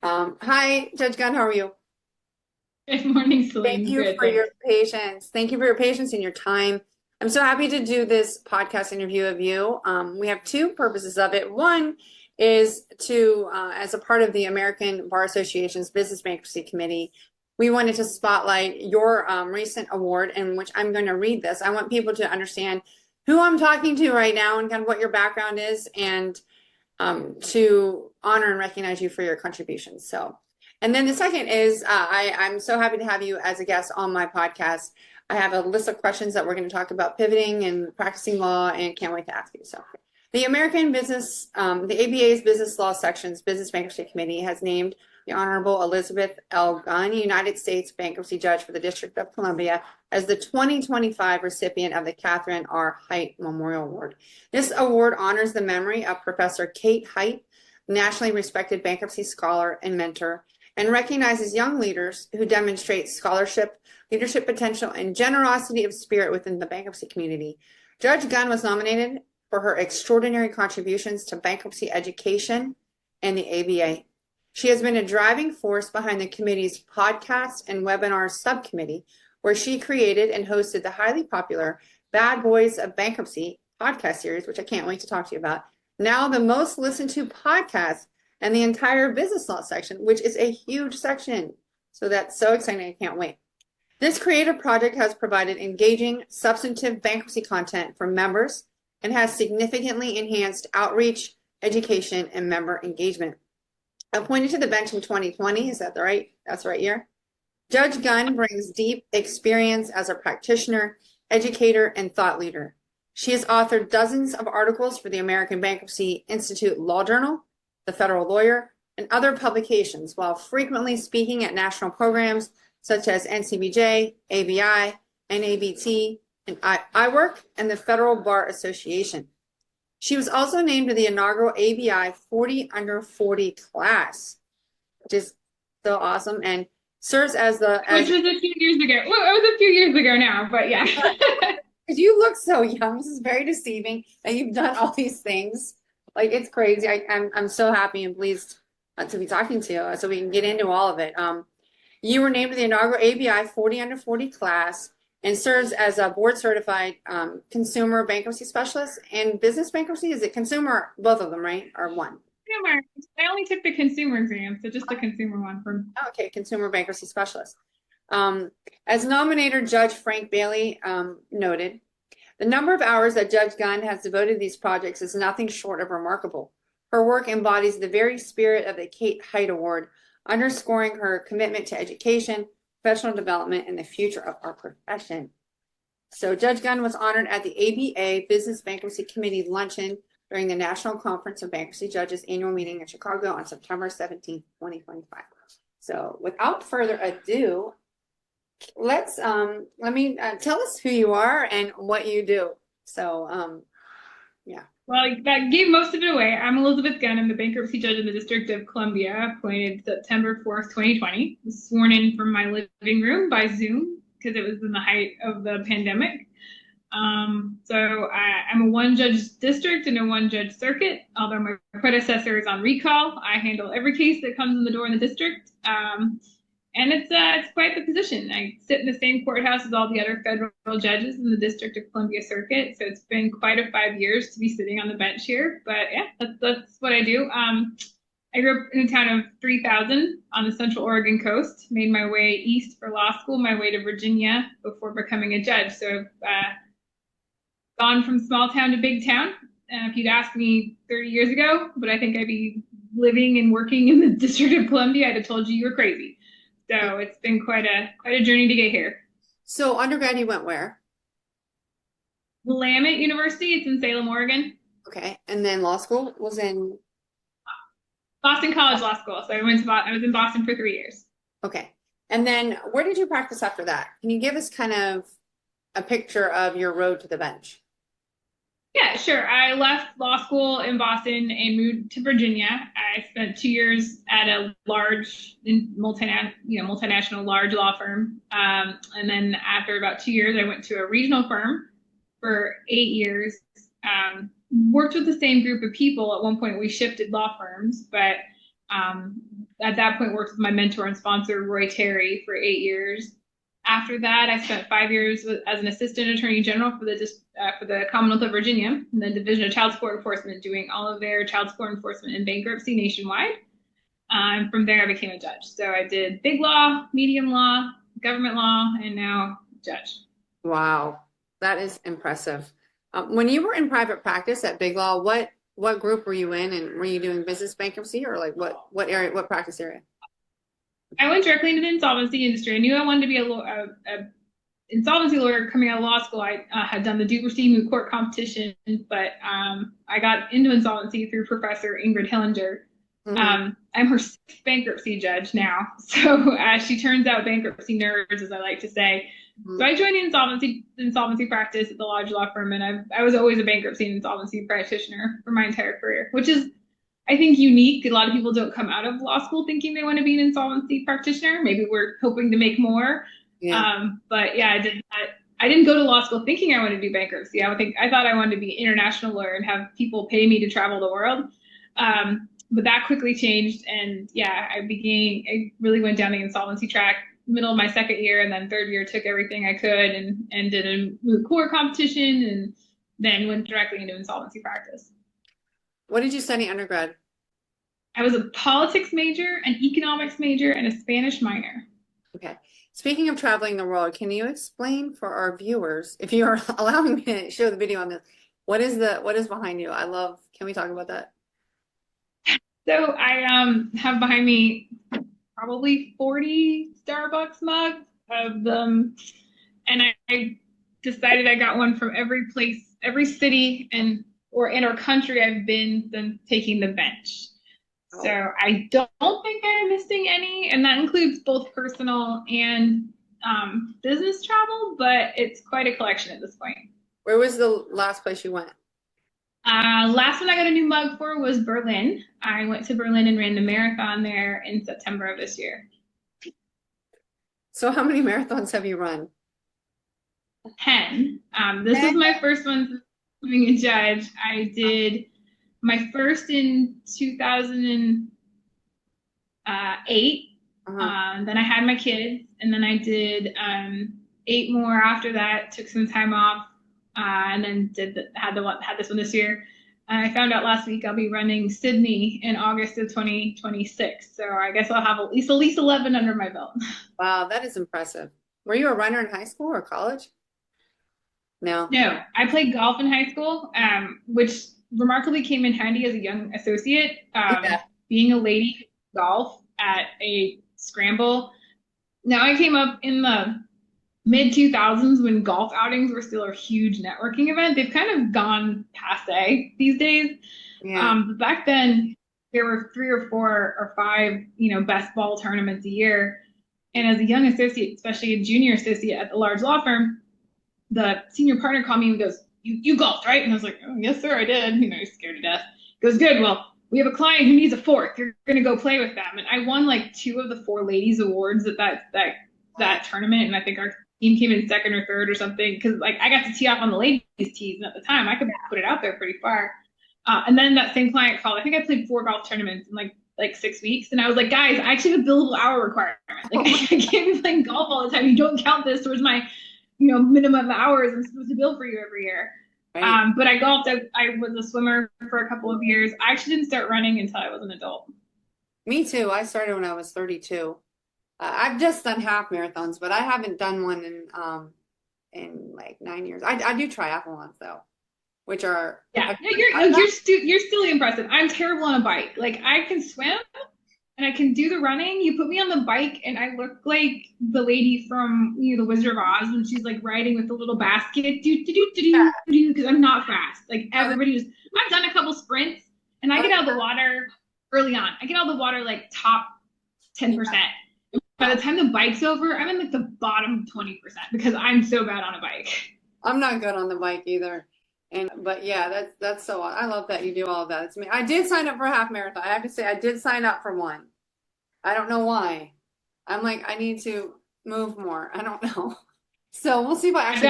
Hi, Judge Gunn, how are you? Good morning, Thank Salene. you Good, for your thanks. patience. Thank you for your patience and your time. I'm so happy to do this podcast interview of you. We have two purposes of it. One is as a part of the American Bar Association's Business Bankruptcy Committee, we wanted to spotlight your recent award, in which I'm going to read this. I want people to understand who I'm talking to right now and kind of what your background is, and to honor and recognize you for your contributions. So, and then the second is I'm so happy to have you as a guest on my podcast. I have a list of questions that we're going to talk about pivoting and practicing law, and can't wait to ask you. So, the the ABA's Business Law Section's Business Bankruptcy Committee has named the Honorable Elizabeth L. Gunn, United States Bankruptcy Judge for the District of Columbia, as the 2025 recipient of the Kathryn R. Heidt Memorial Award. This award honors the memory of Professor Kate Heidt, nationally respected bankruptcy scholar and mentor, and recognizes young leaders who demonstrate scholarship, leadership potential, and generosity of spirit within the bankruptcy community. Judge Gunn was nominated for her extraordinary contributions to bankruptcy education and the ABA. She has been a driving force behind the committee's podcast and webinar subcommittee, where she created and hosted the highly popular Bad Boys of Bankruptcy podcast series, which I can't wait to talk to you about. Now the most listened to podcast and the entire business law section, which is a huge section. So that's so exciting. I can't wait. This creative project has provided engaging, substantive bankruptcy content for members and has significantly enhanced outreach, education, and member engagement. Appointed to the bench in 2020, is that that's the right year? Judge Gunn brings deep experience as a practitioner, educator, and thought leader. She has authored dozens of articles for the American Bankruptcy Institute Law Journal, The Federal Lawyer, and other publications, while frequently speaking at national programs such as NCBJ, ABI, NABT, and IWork, and the Federal Bar Association. She was also named to the inaugural ABI 40 under 40 class, which is so awesome, and serves as Which was a few years ago. Well, it was a few years ago now, but yeah. because you look so young. This is very deceiving that you've done all these things. Like, it's crazy. I'm so happy and pleased to be talking to you, so we can get into all of it. You were named to the inaugural ABI 40 under 40 class and serves as a board certified consumer bankruptcy specialist and business bankruptcy. Is it consumer, both of them, right? Or one? Consumer. I only took the consumer exam, so just the consumer one from. Okay, consumer bankruptcy specialist. As nominator Judge Frank Bailey noted, the number of hours that Judge Gunn has devoted to these projects is nothing short of remarkable. Her work embodies the very spirit of the Kate Heidt Award, underscoring her commitment to education, professional development, and the future of our profession. So Judge Gunn was honored at the ABA Business Bankruptcy Committee luncheon during the National Conference of Bankruptcy Judges annual meeting in Chicago on September 17th, 2025. So without further ado, let me tell us who you are and what you do. So yeah. Well, that gave most of it away. I'm Elizabeth Gunn. I'm the bankruptcy judge in the District of Columbia, appointed September 4th, 2020. I was sworn in from my living room by Zoom because it was in the height of the pandemic. I'm a one judge district and a one judge circuit. Although my predecessor is on recall, I handle every case that comes in the door in the district. And it's quite the position. I sit in the same courthouse as all the other federal judges in the District of Columbia Circuit. So it's been quite a 5 years to be sitting on the bench here. But yeah, that's what I do. I grew up in a town of 3,000 on the Central Oregon coast, made my way east for law school, my way to Virginia before becoming a judge. So I've gone from small town to big town. If you'd asked me 30 years ago, but I think I'd be living and working in the District of Columbia, I'd have told you were crazy. So it's been quite a journey to get here. So undergrad, you went where? Willamette University, it's in Salem, Oregon. Okay, and then law school was in. Boston College Law School. So I was in Boston for 3 years. Okay, and then where did you practice after that? Can you give us kind of a picture of your road to the bench? Yeah, sure. I left law school in Boston and moved to Virginia. I spent 2 years at a large, multinational large law firm. And then after about 2 years, I went to a regional firm for 8 years. Worked with the same group of people. At one point, we shifted law firms, but At that point, worked with my mentor and sponsor, Roy Terry, for 8 years. After that, I spent 5 years as an assistant attorney general for the Commonwealth of Virginia, in the Division of Child Support Enforcement, doing all of their child support enforcement and bankruptcy nationwide. And from there, I became a judge. So I did big law, medium law, government law, and now judge. Wow, that is impressive. When you were in private practice at BigLaw, what group were you in, and were you doing business bankruptcy, or like what area, what practice area? I went directly into the insolvency industry. I knew I wanted to be a insolvency lawyer coming out of law school. I had done the Duberstein moot court competition, but I got into insolvency through Professor Ingrid Hillinger. I'm her 6th bankruptcy judge now. So she turns out bankruptcy nerds, as I like to say. So I joined the insolvency practice at the Lodge Law Firm, and I was always a bankruptcy and insolvency practitioner for my entire career, which is, I think, unique. A lot of people don't come out of law school thinking they want to be an insolvency practitioner. Maybe we're hoping to make more. Yeah. But yeah, I did that. I didn't go to law school thinking I wanted to do bankruptcy. I thought I wanted to be an international lawyer and have people pay me to travel the world. But that quickly changed, and yeah, I really went down the insolvency track middle of my 2nd year, and then 3rd year took everything I could and did a moot court competition, and then went directly into insolvency practice. What did you study undergrad? I was a politics major, an economics major, and a Spanish minor. Okay. Speaking of traveling the world, can you explain for our viewers, if you are allowing me to show the video on this, what is behind you? Can we talk about that? So I have behind me probably 40 Starbucks mugs of them, and I decided I got one from every place, every city or in our country I've been since taking the bench. Oh. So I don't think I'm missing any, and that includes both personal and business travel, but it's quite a collection at this point. Where was the last place you went? Last one I got a new mug for was Berlin. I went to Berlin and ran the marathon there in September of this year. So how many marathons have you run? 10. This was my first one being a judge. I did my first in 2008. Then I had my kids, and then I did 8 more after that, took some time off. And then had this one this year. I found out last week I'll be running Sydney in August of 2026. So I guess I'll have at least 11 under my belt. Wow, that is impressive. Were you a runner in high school or college? No. No, I played golf in high school, which remarkably came in handy as a young associate. Being a lady golf at a scramble. Now I came up in the mid-2000s when golf outings were still a huge networking event. They've kind of gone passe these days. Yeah. But back then, there were 3 or 4 or 5, best ball tournaments a year. And as a young associate, especially a junior associate at the large law firm, the senior partner called me and goes, you golfed, right? And I was like, oh, yes, sir, I did. Scared to death. He goes, good. Well, we have a client who needs a 4th. You're going to go play with them. And I won like 2 of the 4 ladies awards at that tournament. And I think our team came in 2nd or 3rd or something, because I got to tee off on the ladies' tees, and at the time I could put it out there pretty far. And then that same client called. I think I played 4 golf tournaments in like 6 weeks, and I was like, guys, I actually have a billable hour requirement. I can't be playing golf all the time. You don't count this towards my minimum hours I'm supposed to bill for you every year. Right. But I golfed. I was a swimmer for a couple of years. I actually didn't start running until I was an adult. Me too. I started when I was 32. I've just done half marathons, but I haven't done one in like 9 years. I do triathlons though, which are you're still impressive. I'm terrible on a bike. I can swim and I can do the running. You put me on the bike and I look like the lady from the Wizard of Oz when she's riding with the little basket, because I'm not fast. Everybody I've done a couple sprints and I get out of the water early on. I get out of the water top 10%. By the time the bike's over, I'm in the bottom 20% because I'm so bad on a bike. I'm not good on the bike either. But yeah, that's so, I love that you do all of that. It's me. I did sign up for a half marathon. I have to say, I did sign up for one. I don't know why. I'm I need to move more. I don't know. So we'll see if I actually.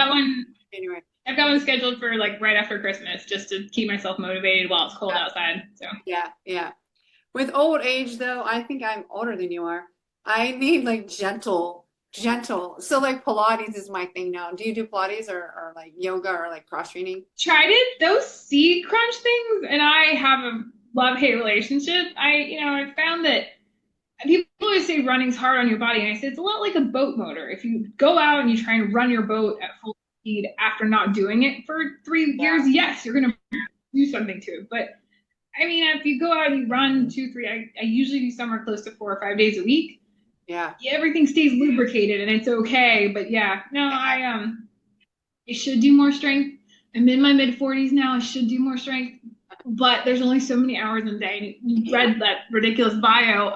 I've got one scheduled for right after Christmas, just to keep myself motivated while it's cold outside. So yeah. With old age, though, I think I'm older than you are. I need like gentle. So like Pilates is my thing now. Do you do Pilates or like yoga or like cross training? Tried it, those seed crunch things, and I have a love-hate relationship. I found that people always say running's hard on your body, and I say it's a lot like a boat motor. If you go out and you try and run your boat at full speed after not doing it for 3 years, yes, you're gonna do something to it. But I mean, if you go out and you run 2, 3, I usually do somewhere close to 4 or 5 days a week. Yeah. Everything stays lubricated and it's okay. But yeah, no, I should do more strength. I'm in my mid 40s now. I should do more strength, but there's only so many hours in a day. You read that ridiculous bio.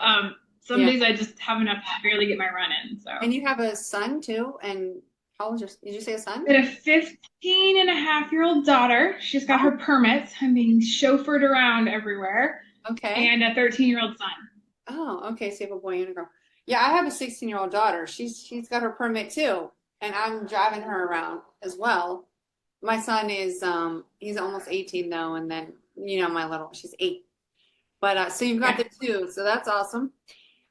Some days I just have enough to barely get my run in. So. And you have a son too, and how old did you say a son? I have a 15-and-a-half-year-old daughter. She's got her permits. I'm being chauffeured around everywhere. Okay. And a 13-year-old son. Oh, okay. So you have a boy and a girl. Yeah, I have a 16-year-old daughter. She's got her permit too, and I'm driving her around as well. My son is he's almost 18 though, and then my little she's 8. But so you've got the two, so that's awesome.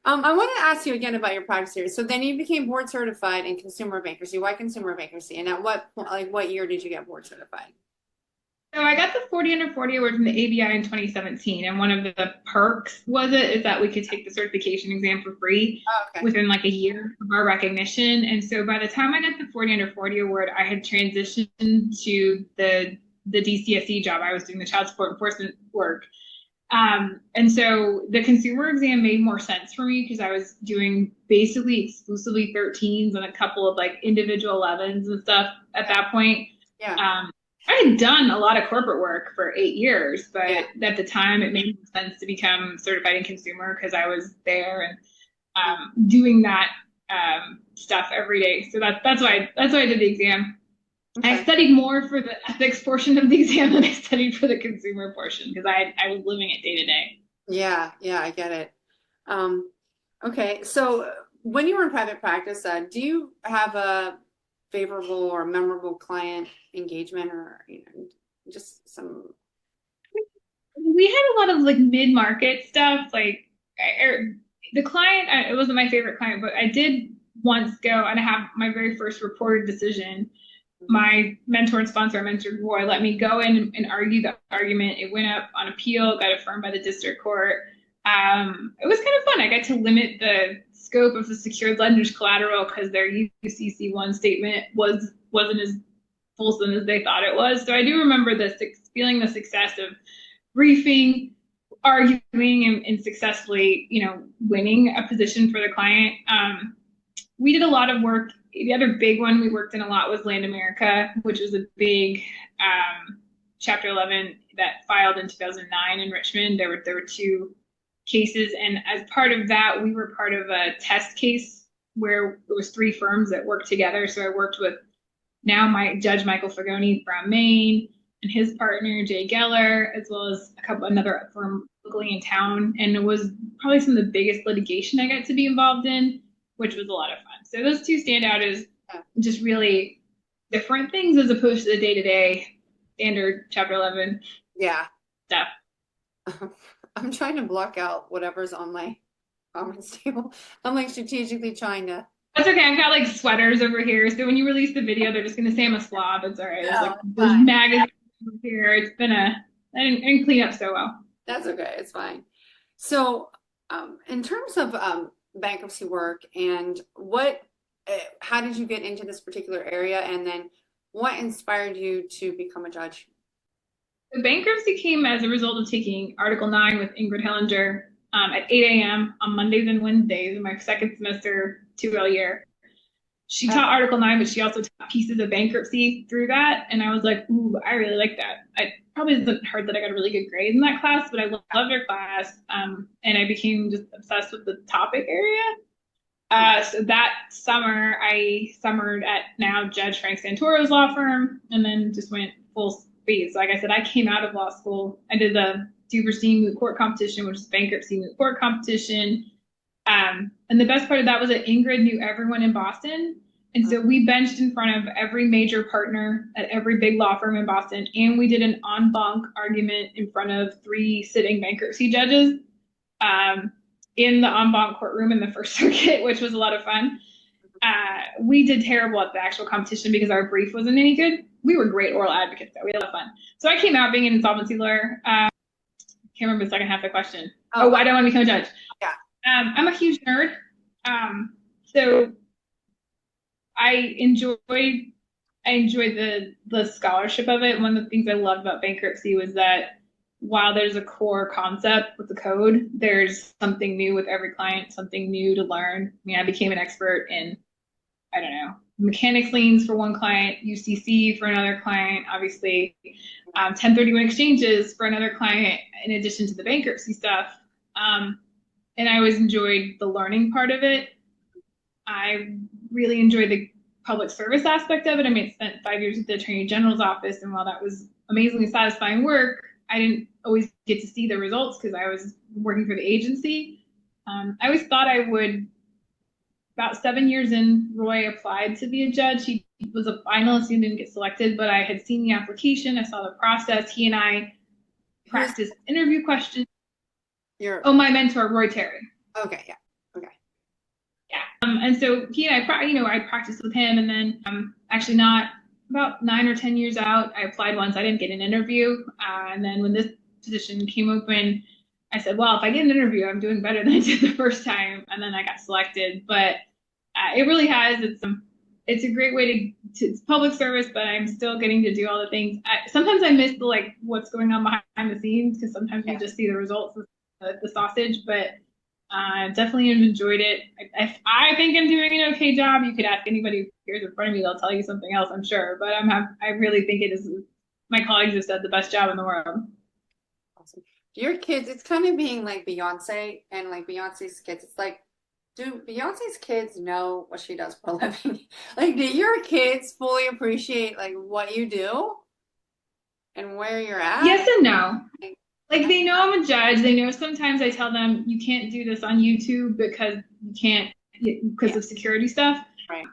I want to ask you again about your practice here. So then you became board certified in consumer bankruptcy. Why consumer bankruptcy? And at what year did you get board certified? So I got the 40 under 40 award from the ABI in 2017, and one of the perks is that we could take the certification exam for free within like a year of our recognition. And so by the time I got the 40 under 40 award, I had transitioned to the DCSE job. I was doing the child support enforcement work. And so the consumer exam made more sense for me because I was doing basically exclusively 13s and a couple of like individual 11s and stuff at that point. Yeah. I had done a lot of corporate work for 8 years, but at the time it made sense to become certified in consumer because I was there and doing that stuff every day. So that's why I did the exam. Okay. I studied more for the ethics portion of the exam than I studied for the consumer portion because I was living it day to day. Yeah, I get it. Okay, so when you were in private practice, do you have a favorable or memorable client engagement or just some? We had a lot of like mid-market stuff. Like the client, it wasn't my favorite client, but I did once go and have my very first reported decision. My mentor and sponsor, I mentored Roy, let me go in and argue the argument. It went up on appeal, got affirmed by the district court. It was kind of fun. I got to limit the scope of the secured lender's collateral because their UCC1 statement wasn't as fulsome as they thought it was. So I do remember feeling the success of briefing, arguing, and successfully, winning a position for the client. We did a lot of work. The other big one we worked in a lot was Land America, which was a big Chapter 11 that filed in 2009 in Richmond. There were 2 cases, and as part of that, we were part of a test case where it was 3 firms that worked together. So I worked with now my Judge Michael Fagoni from Maine and his partner Jay Geller, as well as another firm locally in town, and it was probably some of the biggest litigation I got to be involved in, which was a lot of fun. So those 2 stand out as just really different things as opposed to the day-to-day standard Chapter 11 stuff. I'm trying to block out whatever's on my comments table. I'm like strategically trying to. That's okay. I've got like sweaters over here. So when you release the video, they're just going to say I'm a slob. It's all right. There's magazines over here. It's been I didn't clean up so well. That's okay. It's fine. So in terms of bankruptcy work and how did you get into this particular area, and then what inspired you to become a judge? The bankruptcy came as a result of taking Article 9 with Ingrid Hellinger at 8 a.m. on Mondays and Wednesdays in my second semester 2L year. She taught Article 9, but she also taught pieces of bankruptcy through that. And I was like, ooh, I really like that. I probably hasn't heard that I got a really good grade in that class, but I loved her class. And I became just obsessed with the topic area. So that summer, I summered at now Judge Frank Santoro's law firm, and then just went full speed. So like I said, I came out of law school. I did the Duberstein moot court competition, which is bankruptcy moot court competition. And the best part of that was that Ingrid knew everyone in Boston. And so we benched in front of every major partner at every big law firm in Boston. And we did an en banc argument in front of 3 sitting bankruptcy judges. in the en banc courtroom in the First Circuit, which was a lot of fun. We did terrible at the actual competition because our brief wasn't any good. We were great oral advocates, though. We had a lot of fun. So I came out being an insolvency lawyer. Can't remember the second half of the question. Why do I want to become a judge? Yeah. I'm a huge nerd. So I enjoyed the scholarship of it. One of the things I loved about bankruptcy was that while there's a core concept with the code, there's something new with every client, something new to learn. I mean, I became an expert in, I don't know, mechanics liens for one client, UCC for another client, obviously 1031 exchanges for another client, in addition to the bankruptcy stuff. And I always enjoyed the learning part of it. I really enjoyed the public service aspect of it. I mean, I spent 5 years at the Attorney General's office, and while that was amazingly satisfying work, I didn't always get to see the results because I was working for the agency. I always thought I would. About 7 years in, Roy applied to be a judge. He was a finalist. He didn't get selected, but I had seen the application. I saw the process. He and I practiced interview questions. My mentor, Roy Terry. Okay, yeah. Okay. Yeah. And so he and I practiced with him, and then actually not about 9 or 10 years out, I applied once. I didn't get an interview. And then when this position came open, I said, well, if I get an interview, I'm doing better than I did the first time. And then I got selected. But it really has. It's a great way to it's public service, but I'm still getting to do all the things. Sometimes I miss what's going on behind the scenes, because sometimes you just see the results of the sausage. But I definitely have enjoyed it. I think I'm doing an okay job. You could ask anybody who here's in front of me; they'll tell you something else, I'm sure. But I really think it is. My colleagues have said the best job in the world. Awesome. Your kids, it's kind of being like Beyonce and like Beyonce's kids. It's like, do Beyonce's kids know what she does for a living? Like, do your kids fully appreciate like what you do and where you're at? Yes and no. Like, they know I'm a judge. They know sometimes I tell them you can't do this on YouTube because you can't, because of security stuff. Right.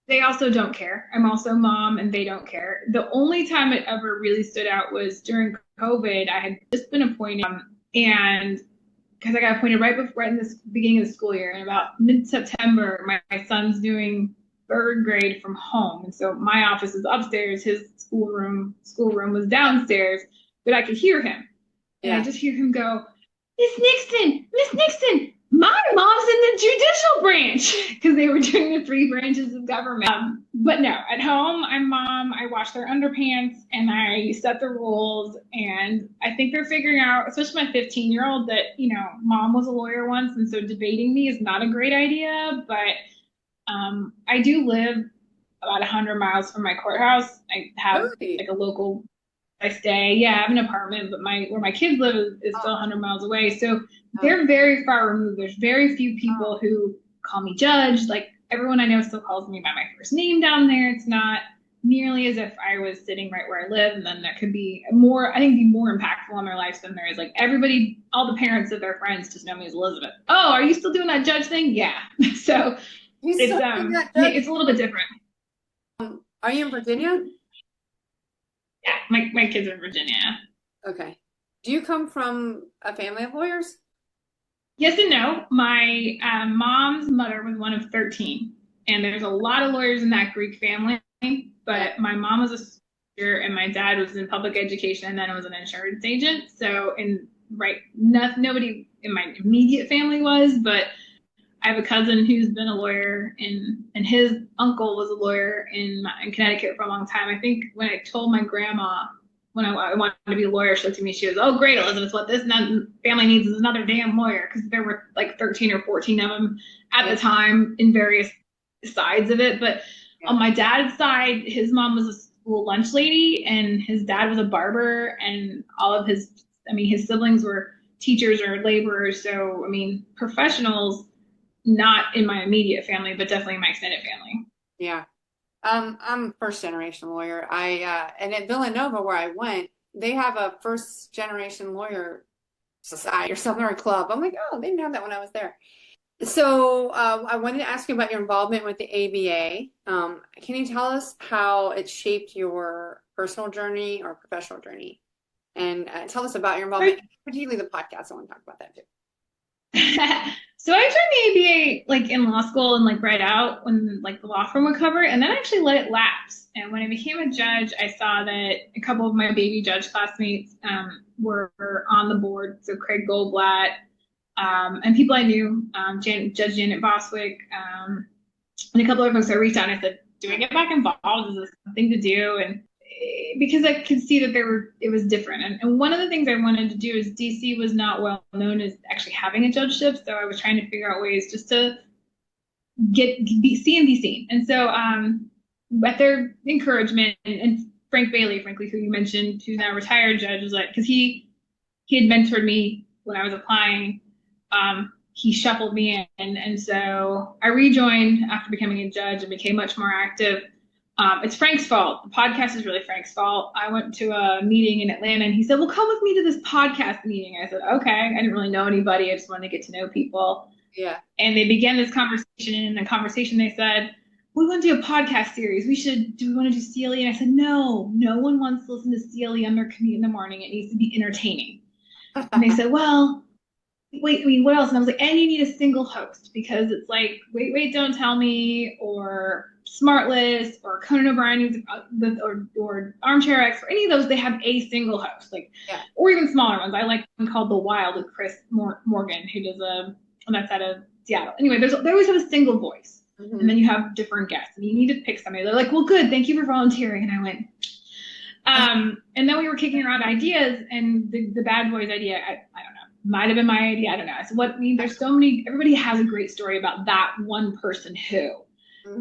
They also don't care. I'm also mom, and they don't care. The only time it ever really stood out was during COVID. I had just been appointed, and because I got appointed right in the beginning of the school year, and about mid-September, my son's doing third grade from home, and so my office is upstairs. His schoolroom was downstairs, but I could hear him. And I just hear him go, Miss Nixon, my mom's in the judicial branch, because they were doing the 3 branches of government. But no, at home, I'm mom. I wash their underpants and I set the rules. And I think they're figuring out, especially my 15-year-old, that, mom was a lawyer once. And so debating me is not a great idea. But I do live about 100 miles from my courthouse. I have like a local I stay. I have an apartment, but where my kids live is still 100 miles away. So they're very far removed. There's very few people who call me judge. Like, everyone I know still calls me by my first name down there. It's not nearly as if I was sitting right where I live. And then that could be be more impactful on their lives than there is. Like, everybody, all the parents of their friends just know me as Elizabeth. Oh, are you still doing that judge thing? Yeah. So it's a little bit different. Are you in Virginia? Yeah, my kids are in Virginia. Okay. Do you come from a family of lawyers? Yes and no. My mom's mother was one of 13, and there's a lot of lawyers in that Greek family, but my mom was a solicitor and my dad was in public education and then was an insurance agent. So, nobody in my immediate family was, but I have a cousin who's been a lawyer, and his uncle was a lawyer in Connecticut for a long time. I think when I told my grandma when I wanted to be a lawyer, she looked at me, she goes, oh, great, Elizabeth, what this family needs is another damn lawyer, because there were like 13 or 14 of them at the time in various sides of it. But on my dad's side, his mom was a school lunch lady, and his dad was a barber, and all of his siblings were teachers or laborers. So, professionals. Not in my immediate family, but definitely in my extended family. Yeah. I'm first generation lawyer. And at Villanova, where I went, they have a first generation lawyer society or something, or club. I'm like, oh, they didn't have that when I was there. So I wanted to ask you about your involvement with the ABA. Can you tell us how it shaped your personal journey or professional journey? And tell us about your involvement, particularly the podcast. I want to talk about that too. So I tried the ABA like in law school and like right out when like the law firm would cover it, and then I actually let it lapse. And when I became a judge, I saw that a couple of my baby judge classmates were on the board. So Craig Goldblatt, and people I knew, Judge Janet Boswick, and a couple of folks. I reached out and I said, "Do I get back involved? Is this something to do?" And because I could see that it was different. And one of the things I wanted to do is DC was not well known as actually having a judgeship, so I was trying to figure out ways just to be seen. And so at their encouragement, and Frank Bailey, frankly, who you mentioned, who's now a retired judge, was like, because he had mentored me when I was applying. He shuffled me in, and so I rejoined after becoming a judge and became much more active. It's Frank's fault. The podcast is really Frank's fault. I went to a meeting in Atlanta and he said, "Well, come with me to this podcast meeting." I said, "Okay." I didn't really know anybody. I just wanted to get to know people. Yeah. And they began this conversation. And in the conversation, they said, "We want to do a podcast series. Do we want to do CLE?" And I said, "No, no one wants to listen to CLE on their commute in the morning. It needs to be entertaining." And they said, "Well, wait, I mean, what else?" And I was like, "And you need a single host, because it's like, wait, don't tell me, or Smartlist, or Conan O'Brien, or Armchair X, or any of those. They have a single host, like, Yeah. or even smaller ones. I like one called The Wild with Chris Morgan, who does that's out of Seattle. Anyway, they always have a single voice, and then you have different guests, and you need to pick somebody." They're like, "Well, good, thank you for volunteering." And I went, and then we were kicking around ideas, and the Bad Boys idea, I don't know, might have been my idea. I don't know. So there's so many, everybody has a great story about that one person who,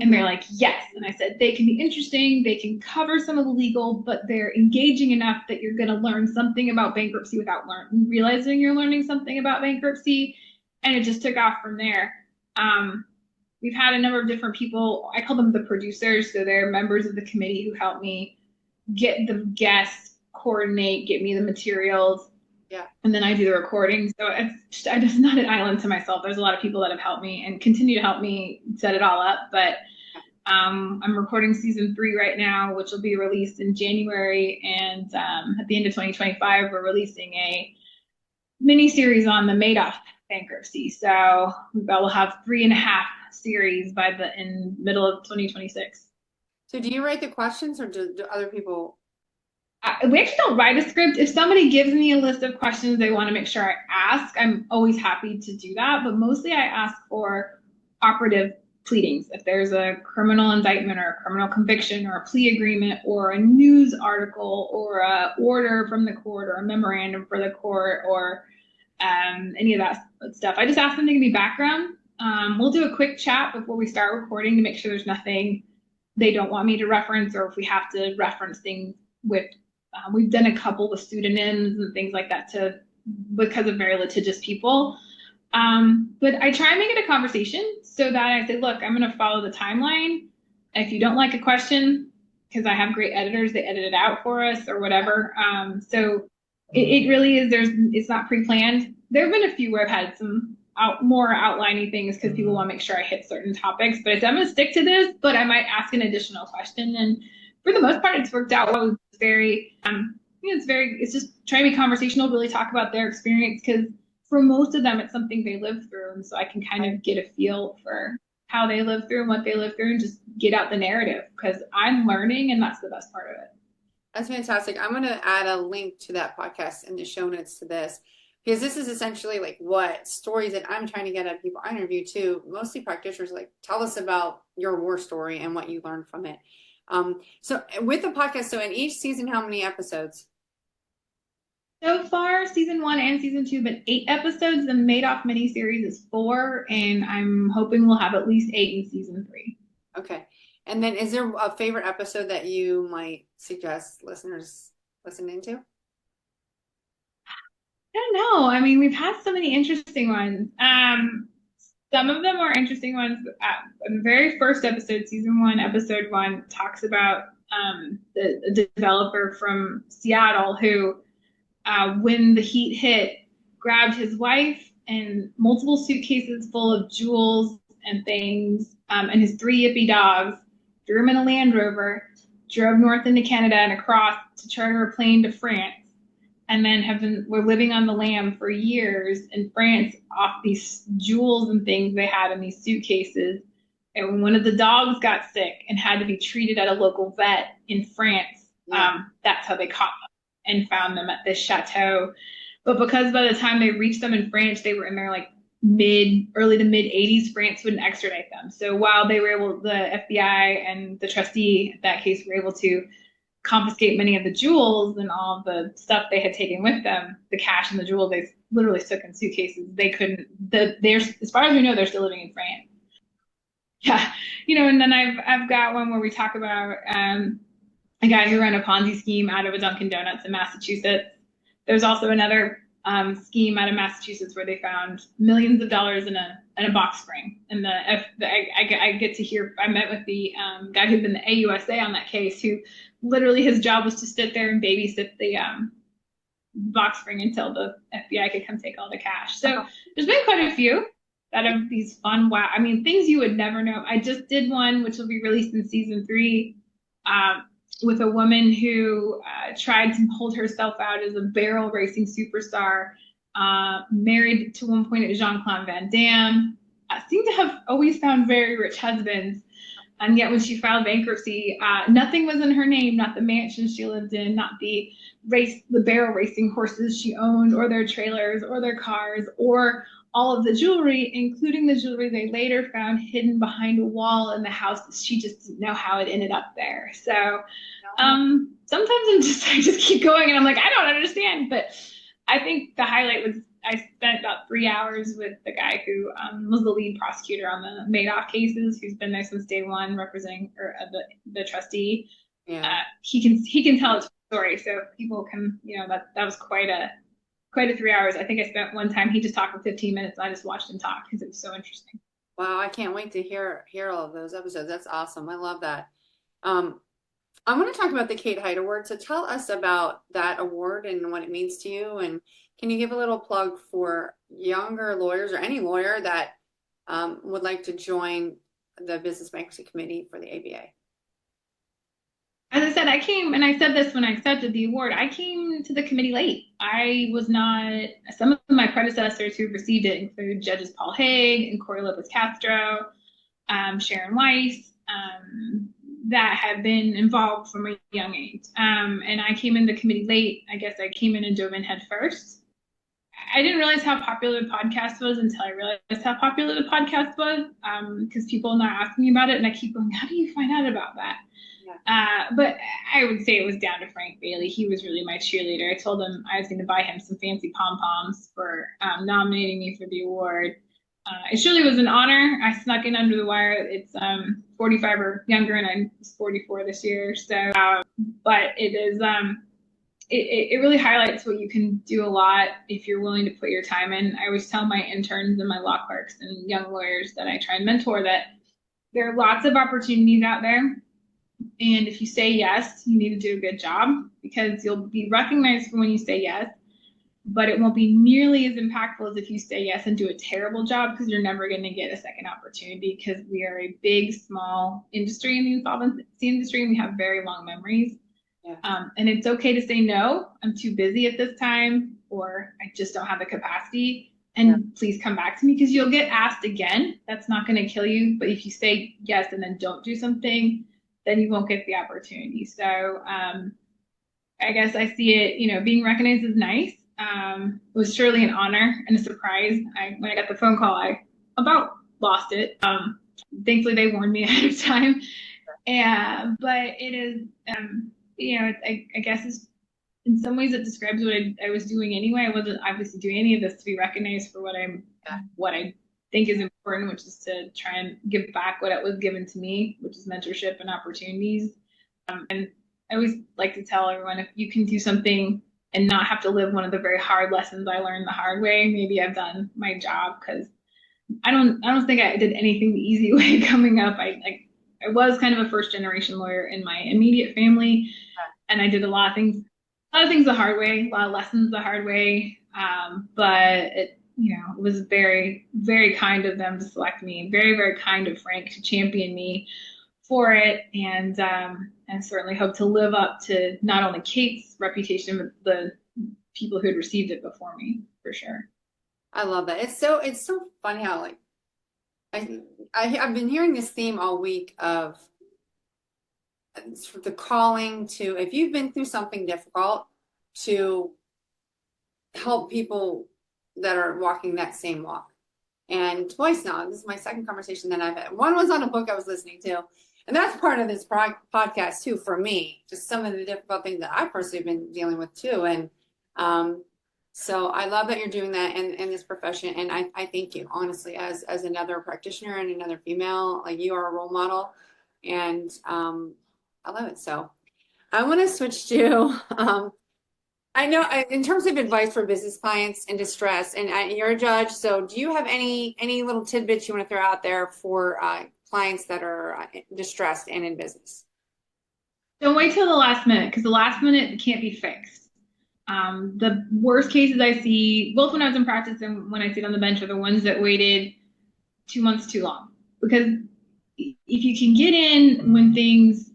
and they're like, "Yes." And I said, "They can be interesting. They can cover some of the legal, but they're engaging enough that you're going to learn something about bankruptcy without realizing you're learning something about bankruptcy." And it just took off from there. We've had a number of different people. I call them the producers. So they're members of the committee who help me get the guests, coordinate, get me the materials. Yeah. And then I do the recording. So I'm just not an island to myself. There's a lot of people that have helped me and continue to help me set it all up. But I'm recording season 3 right now, which will be released in January. And at the end of 2025, we're releasing a mini series on the Madoff bankruptcy. So we'll have 3.5 series in middle of 2026. So do you write the questions, or do other people? We actually don't write a script. If somebody gives me a list of questions they want to make sure I ask, I'm always happy to do that. But mostly I ask for operative pleadings. If there's a criminal indictment or a criminal conviction or a plea agreement or a news article or a order from the court or a memorandum for the court or any of that stuff, I just ask them to give me background. We'll do a quick chat before we start recording to make sure there's nothing they don't want me to reference, or if we have to reference things with, we've done a couple with pseudonyms and things like that because of very litigious people. But I try and make it a conversation so that I say, "Look, I'm going to follow the timeline. If you don't like a question," because I have great editors, they edit it out for us or whatever. So it really is, it's not pre-planned. There have been a few where I've had some more outlining things because people want to make sure I hit certain topics, but I'm going to stick to this, but I might ask an additional question. And for the most part, it's worked out well. It's very, it's just trying to be conversational, really talk about their experience, because for most of them, it's something they live through. And so I can kind of get a feel for how they live through and what they live through and just get out the narrative, because I'm learning, and that's the best part of it. That's fantastic. I'm going to add a link to that podcast in the show notes to this, because this is essentially like what stories that I'm trying to get at people I interview too, mostly practitioners, like, tell us about your war story and what you learned from it. So with the podcast, so in each season, how many episodes? So far, season 1 and season 2, but 8 episodes. The Madoff miniseries is 4, and I'm hoping we'll have at least 8 in season 3. Okay. And then is there a favorite episode that you might suggest listeners listen into? I don't know. I mean, we've had so many interesting ones. Some of them are interesting ones. The very first episode, season 1, episode 1, talks about the developer from Seattle who, when the heat hit, grabbed his wife and multiple suitcases full of jewels and things, and his 3 yippy dogs, threw him in a Land Rover, drove north into Canada and across to charter a plane to France, and then were living on the lam for years in France off these jewels and things they had in these suitcases. And when one of the dogs got sick and had to be treated at a local vet in France, that's how they caught them and found them at this chateau. But because by the time they reached them in France, they were in their like early to mid 80s, France wouldn't extradite them. So while they were able, the FBI and the trustee in that case were able to confiscate many of the jewels and all of the stuff they had taken with them, the cash and the jewels they literally took in suitcases. They couldn't. They're, as far as we know, they're still living in France. Yeah, and then I've got one where we talk about a guy who ran a Ponzi scheme out of a Dunkin' Donuts in Massachusetts. There's also another scheme out of Massachusetts where they found millions of dollars in a box spring. And I get to hear, I met with the guy who'd been the AUSA on that case, who literally his job was to sit there and babysit the box spring until the FBI could come take all the cash. So there's been quite a few that have these fun, things you would never know. I just did one, which will be released in season 3, with a woman who tried to hold herself out as a barrel racing superstar, married to one point at Jean-Claude Van Damme, seemed to have always found very rich husbands. And yet when she filed bankruptcy, nothing was in her name, not the mansion she lived in, not the barrel racing horses she owned, or their trailers, or their cars, or all of the jewelry, including the jewelry they later found hidden behind a wall in the house. She just didn't know how it ended up there. So sometimes I just keep going and I'm like, I don't understand. But I think the highlight was I spent about 3 hours with the guy who was the lead prosecutor on the Madoff cases, who's been there since day one, representing the trustee. Yeah. He can tell a story, so people can, that was quite a 3 hours. I think I spent one time, he just talked for 15 minutes and I just watched him talk because it was so interesting. Wow, I can't wait to hear all of those episodes. That's awesome. I love that. I want to talk about the Kate Heidt Award. So tell us about that award and what it means to you. And can you give a little plug for younger lawyers or any lawyer that would like to join the Business Bankruptcy Committee for the ABA? As I said, I came, and I said this when I accepted the award, I came to the committee late. I was not, some of my predecessors who received it include Judges Paul Haig and Corey Lopez Castro, Sharon Weiss, that have been involved from a young age. And I came in the committee late. I guess I came in and dove in head first. I didn't realize how popular the podcast was until I realized how popular the podcast was, because people are not asking me about it, and I keep going, how do you find out about that? But I would say it was down to Frank Bailey. He was really my cheerleader. I told him I was going to buy him some fancy pom-poms for nominating me for the award. It surely was an honor. I snuck in under the wire. It's 45 or younger, and I'm 44 this year. So, but it is, it really highlights what you can do a lot if you're willing to put your time in. I always tell my interns and my law clerks and young lawyers that I try and mentor that there are lots of opportunities out there. And if you say yes, you need to do a good job, because you'll be recognized for when you say yes, but it won't be nearly as impactful as if you say yes and do a terrible job, because you're never going to get a second opportunity, because we are a big, small industry in the insolvency industry, and we have very long memories. Yeah. And it's okay to say, no, I'm too busy at this time, or I just don't have the capacity, and please come back to me, because you'll get asked again. That's not going to kill you. But if you say yes and then don't do something, then you won't get the opportunity. So I guess I see it, being recognized is nice. It was surely an honor and a surprise. When I got the phone call, I about lost it. Thankfully, they warned me ahead of time. But it is, I guess it's, in some ways it describes what I was doing anyway. I wasn't obviously doing any of this to be recognized for what I think is important, which is to try and give back what it was given to me, which is mentorship and opportunities. And I always like to tell everyone, if you can do something and not have to live one of the very hard lessons I learned the hard way, maybe I've done my job, because I don't think I did anything the easy way coming up. I was kind of a first generation lawyer in my immediate family, and I did a lot of things the hard way, a lot of lessons the hard way. But it was very, very kind of them to select me, very, very kind of Frank to champion me for it, and certainly hope to live up to not only Kate's reputation, but the people who had received it before me, for sure. I love that. It's so funny how like I've been hearing this theme all week of the calling to, if you've been through something difficult, to help people that are walking that same walk. And twice now, this is my second conversation that I've had. One was on a book I was listening to, and that's part of this podcast too for me. Just some of the difficult things that I've personally been dealing with too. And so I love that you're doing that in this profession, and I thank you honestly as another practitioner and another female. Like, you are a role model, and I love it. So I want to switch to I know in terms of advice for business clients in distress, and you're a judge, so do you have any little tidbits you want to throw out there for clients that are distressed and in business? Don't wait till the last minute, because the last minute can't be fixed. The worst cases I see, both when I was in practice and when I sit on the bench, are the ones that waited 2 months too long. Because if you can get in when things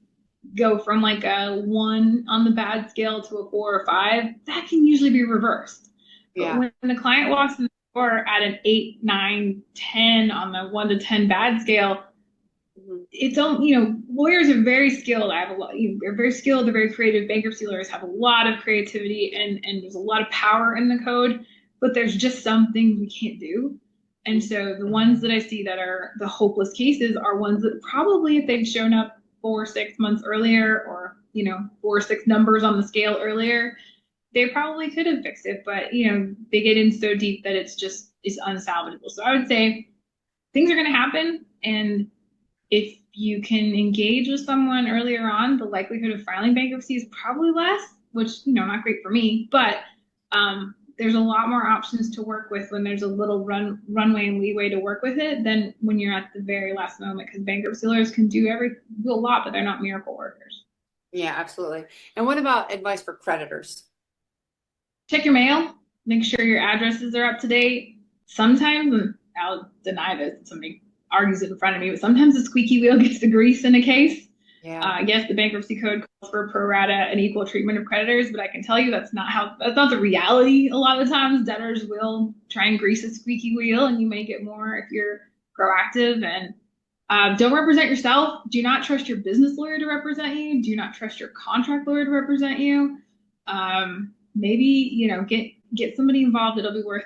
go from like a 1 on the bad scale to a 4 or 5, that can usually be reversed. Yeah. But when the client walks in the door at an 8, 9, 10 on the 1 to 10 bad scale, it's all, lawyers are very skilled. I have a lot, they're very skilled, they're very creative. Bankruptcy lawyers have a lot of creativity, and there's a lot of power in the code, but there's just some things we can't do. And so the ones that I see that are the hopeless cases are ones that probably, if they'd shown up 4 or 6 months earlier, or 4 or 6 numbers on the scale earlier, they probably could have fixed it. But they get in so deep that it's unsalvageable. So I would say things are going to happen, and if you can engage with someone earlier on, the likelihood of filing bankruptcy is probably less, which not great for me, but there's a lot more options to work with when there's a little runway and leeway to work with it than when you're at the very last moment, because bankruptcy lawyers can do a lot, but they're not miracle workers. Yeah, absolutely. And what about advice for creditors? Check your mail. Make sure your addresses are up to date. Sometimes, and I'll deny this if somebody argues it in front of me, but sometimes the squeaky wheel gets the grease in a case. Yeah. Yes, the bankruptcy code calls for pro rata and equal treatment of creditors, but I can tell you that's not the reality. A lot of times debtors will try and grease a squeaky wheel, and you may get more if you're proactive. And don't represent yourself. Do not trust your business lawyer to represent you. Do not trust your contract lawyer to represent you. Maybe get somebody involved. It'll be worth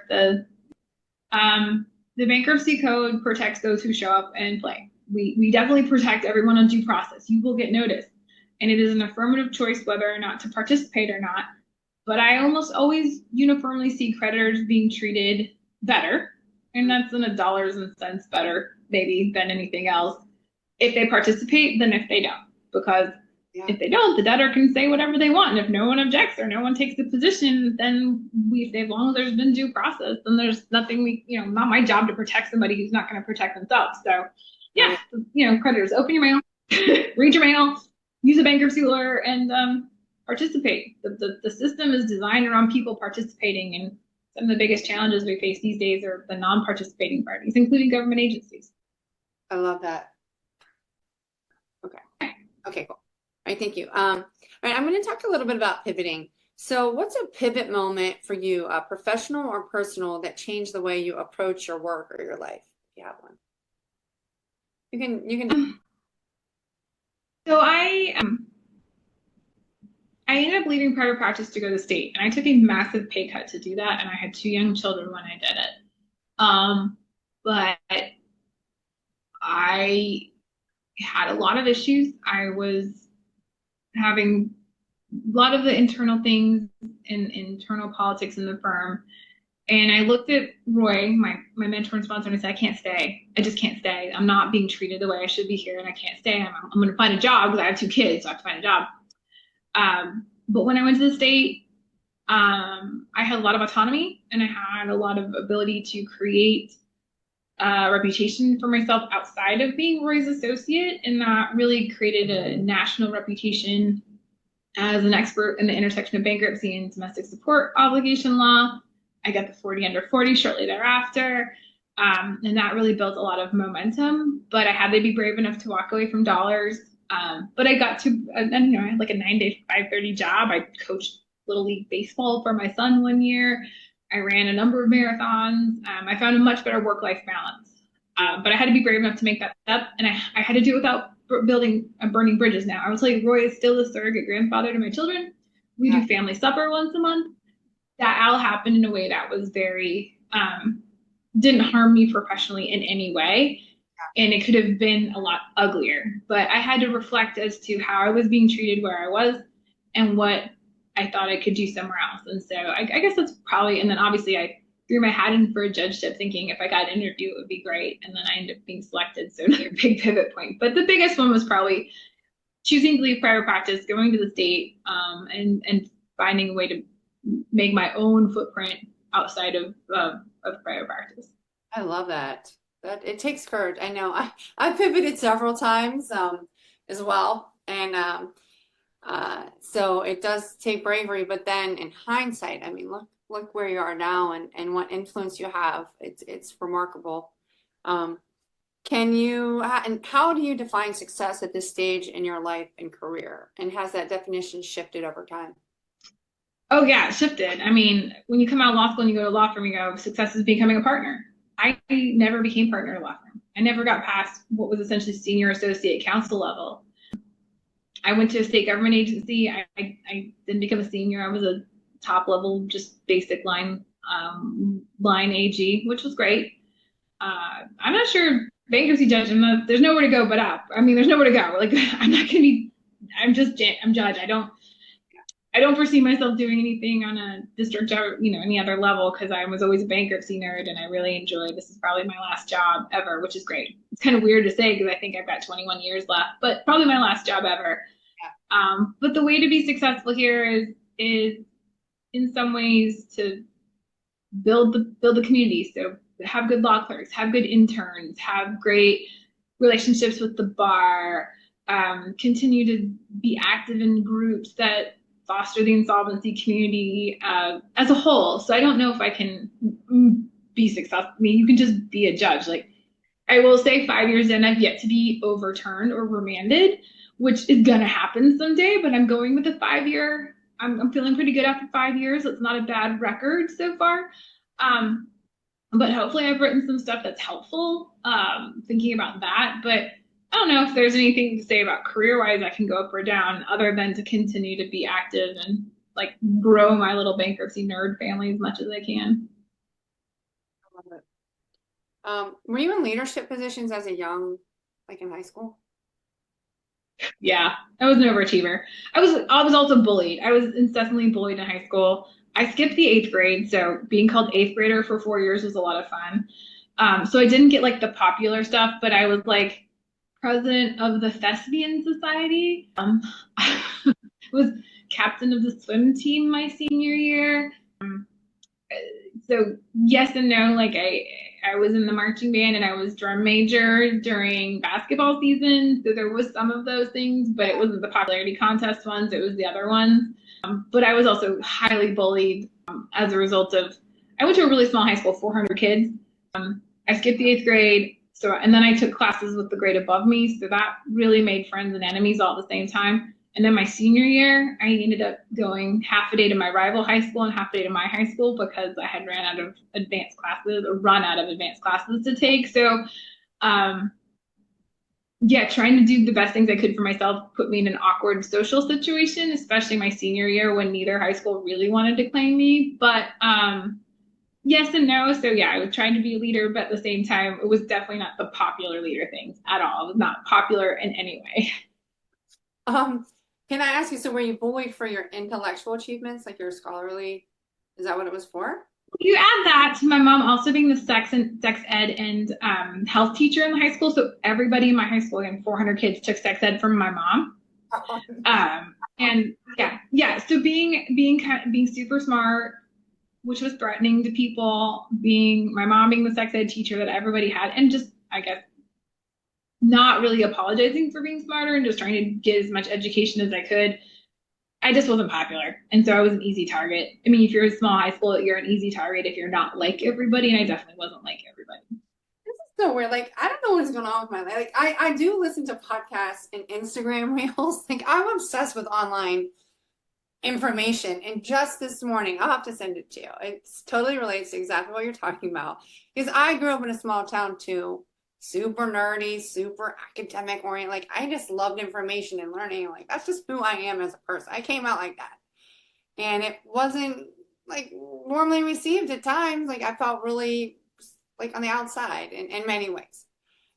the bankruptcy code protects those who show up and play. We definitely protect everyone on due process. You will get noticed, and it is an affirmative choice whether or not to participate or not. But I almost always uniformly see creditors being treated better, and that's in a dollars and cents better maybe than anything else, if they participate than if they don't. Because if they don't, the debtor can say whatever they want, and if no one objects or no one takes the position, then as long as there's been due process, then there's nothing not my job to protect somebody who's not going to protect themselves. So creditors, open your mail, read your mail, use a bankruptcy lawyer, and participate. The system is designed around people participating, and some of the biggest challenges we face these days are the non-participating parties, including government agencies. I love that. Okay, cool. All right, thank you. All right, I'm going to talk a little bit about pivoting. So what's a pivot moment for you, professional or personal, that changed the way you approach your work or your life, if you have one? You can. So I ended up leaving private practice to go to state, and I took a massive pay cut to do that, and I had 2 young children when I did it. But I had a lot of issues. I was having a lot of the internal things and internal politics in the firm. And I looked at Roy, my mentor and sponsor, and I said, I can't stay. I just can't stay. I'm not being treated the way I should be here, and I can't stay. I'm going to find a job because I have 2 kids, so I have to find a job. But when I went to the state, I had a lot of autonomy, and I had a lot of ability to create a reputation for myself outside of being Roy's associate, and that really created a national reputation as an expert in the intersection of bankruptcy and domestic support obligation law. I got the 40 under 40 shortly thereafter, and that really built a lot of momentum. But I had to be brave enough to walk away from dollars. But I got to, I had like a 9 to 5:30 job. I coached Little League Baseball for my son one year. I ran a number of marathons. I found a much better work-life balance. But I had to be brave enough to make that step, and I had to do it without burning bridges now. I will tell you, Roy is still the surrogate grandfather to my children. We do family supper once a month. That all happened in a way that was very, didn't harm me professionally in any way. And it could have been a lot uglier. But I had to reflect as to how I was being treated where I was and what I thought I could do somewhere else. And so I guess that's probably, and then obviously I threw my hat in for a judgeship thinking if I got an interview, it would be great. And then I ended up being selected. So another big pivot point. But the biggest one was probably choosing to leave private practice, going to the state, and finding a way to make my own footprint outside of private practice. I love that. That it takes courage. I know I pivoted several times as well. And so it does take bravery, but then in hindsight, I mean, look where you are now and what influence you have. It's remarkable. And how do you define success at this stage in your life and career? And has that definition shifted over time? Oh yeah, it shifted. I mean, when you come out of law school and you go to a law firm, you go, success is becoming a partner. I never became partner at a law firm. I never got past what was essentially senior associate counsel level. I went to a state government agency. I didn't become a senior. I was a top level, just basic line AG, which was great. I'm not sure bankruptcy judge. There's nowhere to go but up. I mean, there's nowhere to go. Like I'm not gonna be. I'm judge. I don't foresee myself doing anything on a district job, any other level, because I was always a bankruptcy nerd and I really enjoy this is probably my last job ever, which is great. It's kind of weird to say because I think I've got 21 years left, but probably my last job ever. Yeah. But the way to be successful here is in some ways to build the community. So have good law clerks, have good interns, have great relationships with the bar, continue to be active in groups that foster the insolvency community as a whole. So I don't know if I can be successful. I mean, you can just be a judge. Like I will say 5 years in, I've yet to be overturned or remanded, which is going to happen someday, but I'm going with a 5 year. I'm feeling pretty good after 5 years. It's not a bad record so far. But hopefully I've written some stuff that's helpful, thinking about that. But I don't know if there's anything to say about career-wise I can go up or down other than to continue to be active and like grow my little bankruptcy nerd family as much as I can. I love it. Were you in leadership positions as a young, like in high school? Yeah, I was an overachiever. I was also bullied. I was incessantly bullied in high school. I skipped the 8th grade, so being called 8th grader for 4 years was a lot of fun. So I didn't get like the popular stuff, but I was like president of the Thespian Society. I was captain of the swim team my senior year. So yes and no, like I was in the marching band and I was drum major during basketball season. So there was some of those things, but it wasn't the popularity contest ones. It was the other ones. But I was also highly bullied as a result of, I went to a really small high school, 400 kids. I skipped the 8th grade. And then I took classes with the grade above me. So that really made friends and enemies all at the same time. And then my senior year, I ended up going half a day to my rival high school and half a day to my high school because I had run out of advanced classes to take. So, yeah, trying to do the best things I could for myself put me in an awkward social situation, especially my senior year when neither high school really wanted to claim me. But yes and no. So yeah, I was trying to be a leader, but at the same time, it was definitely not the popular leader things at all. It was not popular in any way. Can I ask you, so were you bullied for your intellectual achievements, like your scholarly? Is that what it was for? You add that to my mom also being the sex ed and health teacher in the high school. So everybody in my high school, and 400 kids, took sex ed from my mom. And yeah. So being super smart, which was threatening to people, my mom being the sex ed teacher that everybody had, and just, I guess, not really apologizing for being smarter and just trying to get as much education as I could. I just wasn't popular. And so I was an easy target. I mean, if you're a small high school, you're an easy target if you're not like everybody. And I definitely wasn't like everybody. This is so weird. Like, I don't know what's going on with my life. Like, I do listen to podcasts and Instagram reels. Like, I'm obsessed with online information. And just this morning, I'll have to send it to you. It totally relates to exactly what you're talking about. Because I grew up in a small town too, super nerdy, super academic oriented. Like I just loved information and learning. Like that's just who I am as a person. I came out like that. And it wasn't like warmly received at times. Like I felt really like on the outside in many ways.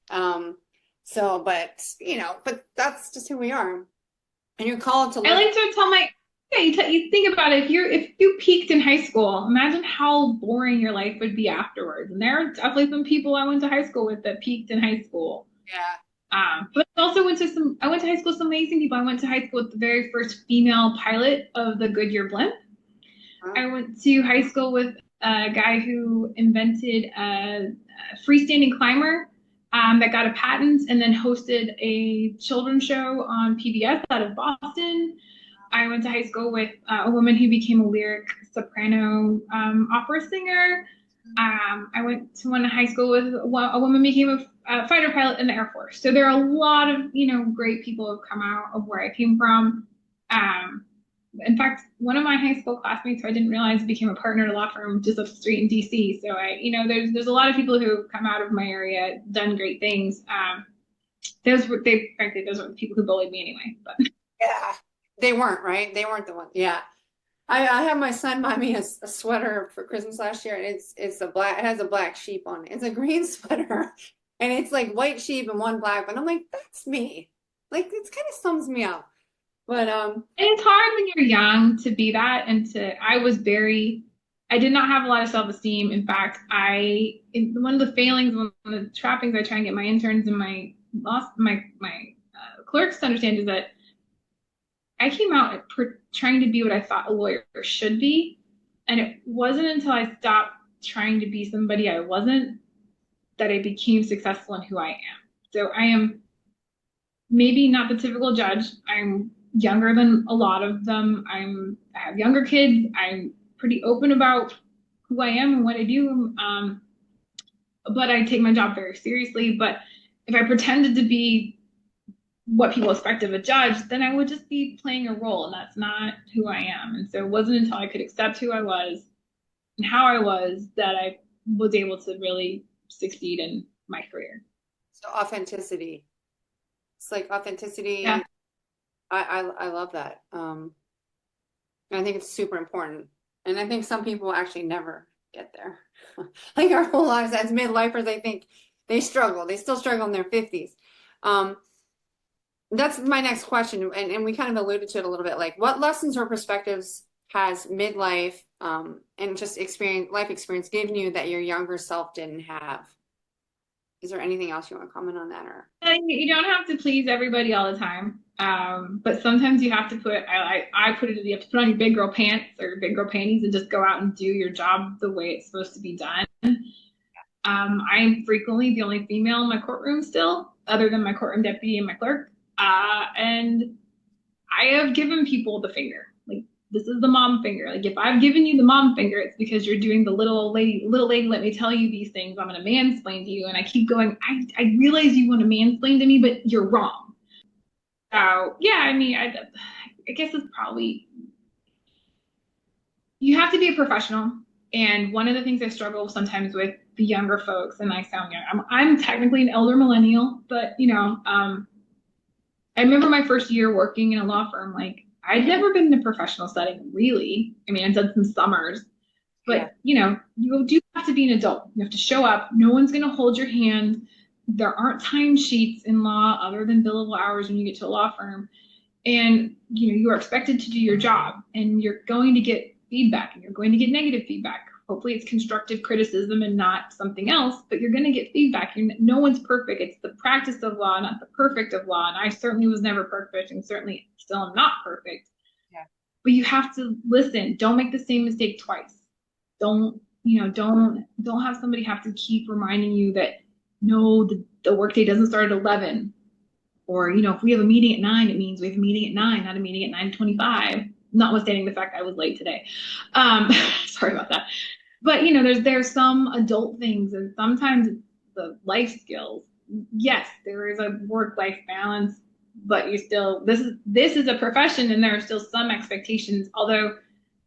But but that's just who we are. And you're called to I live. like to tell my yeah, you think about it, if you peaked in high school, imagine how boring your life would be afterwards. And there are definitely some people I went to high school with that peaked in high school. Yeah. But I went to high school with some amazing people. I went to high school with the very first female pilot of the Goodyear blimp. I went to high school with a guy who invented a freestanding climber that got a patent and then hosted a children's show on PBS out of Boston. I went to high school with a woman who became a lyric soprano opera singer. I went to one high school with a woman who became a fighter pilot in the Air Force. So there are a lot of, great people who have come out of where I came from. In fact, one of my high school classmates, who I didn't realize, became a partner at a law firm just up the street in DC. So there's a lot of people who come out of my area, done great things. Frankly, those were the people who bullied me anyway. But Yeah. They weren't, right? They weren't the ones. Yeah. I had my son buy me a sweater for Christmas last year, and it has a black sheep on it. It's a green sweater, and it's like white sheep and one black, but I'm like, that's me. Like it kind of sums me up. But and it's hard when you're young to be that, I did not have a lot of self-esteem. In fact, one of the failings, one of the trappings I try and get my interns and my clerks to understand is that I came out trying to be what I thought a lawyer should be. And it wasn't until I stopped trying to be somebody I wasn't that I became successful in who I am. So I am maybe not the typical judge. I'm younger than a lot of them. I have younger kids. I'm pretty open about who I am and what I do. But I take my job very seriously. But if I pretended to be what people expect of a judge, then I would just be playing a role, and that's not who I am. And so it wasn't until I could accept who I was and how I was that I was able to really succeed in my career. So authenticity. It's like authenticity. Yeah. I love that. And I think it's super important. And I think some people actually never get there. Like our whole lives as midlifers, I think they struggle. They still struggle in their 50s. That's my next question, and we kind of alluded to it a little bit. Like, what lessons or perspectives has midlife and just life experience given you that your younger self didn't have? Is there anything else you want to comment on that? Or you don't have to please everybody all the time, but sometimes you have to I put it, you have to put on your big girl pants or your big girl panties and just go out and do your job the way it's supposed to be done. I'm frequently the only female in my courtroom still, other than my courtroom deputy and my clerk. And I have given people the finger. Like, this is the mom finger. Like, if I've given you the mom finger, it's because you're doing the little lady, let me tell you these things. I'm going to mansplain to you. And I keep going, I realize you want to mansplain to me, but you're wrong. So, yeah, I mean, I guess it's probably, you have to be a professional. And one of the things I struggle sometimes with the younger folks, and I sound young, I'm technically an elder millennial, but, I remember my first year working in a law firm, like I'd never been in a professional setting, really. I mean, I've done some summers, but you do have to be an adult. You have to show up. No one's going to hold your hand. There aren't time sheets in law other than billable hours when you get to a law firm. And, you are expected to do your job, and you're going to get feedback, and you're going to get negative feedback. Hopefully it's constructive criticism and not something else, but you're going to get feedback. No one's perfect. It's the practice of law, not the perfect of law. And I certainly was never perfect, and certainly still am not perfect. Yeah. But you have to listen. Don't make the same mistake twice. Don't have somebody have to keep reminding you that, no, the workday doesn't start at 11. Or, if we have a meeting at 9, it means we have a meeting at 9, not a meeting at 9:25. Notwithstanding the fact I was late today. Sorry about that. But, there's some adult things, and sometimes it's the life skills. Yes, there is a work-life balance. but you still, this is a profession and there are still some expectations, although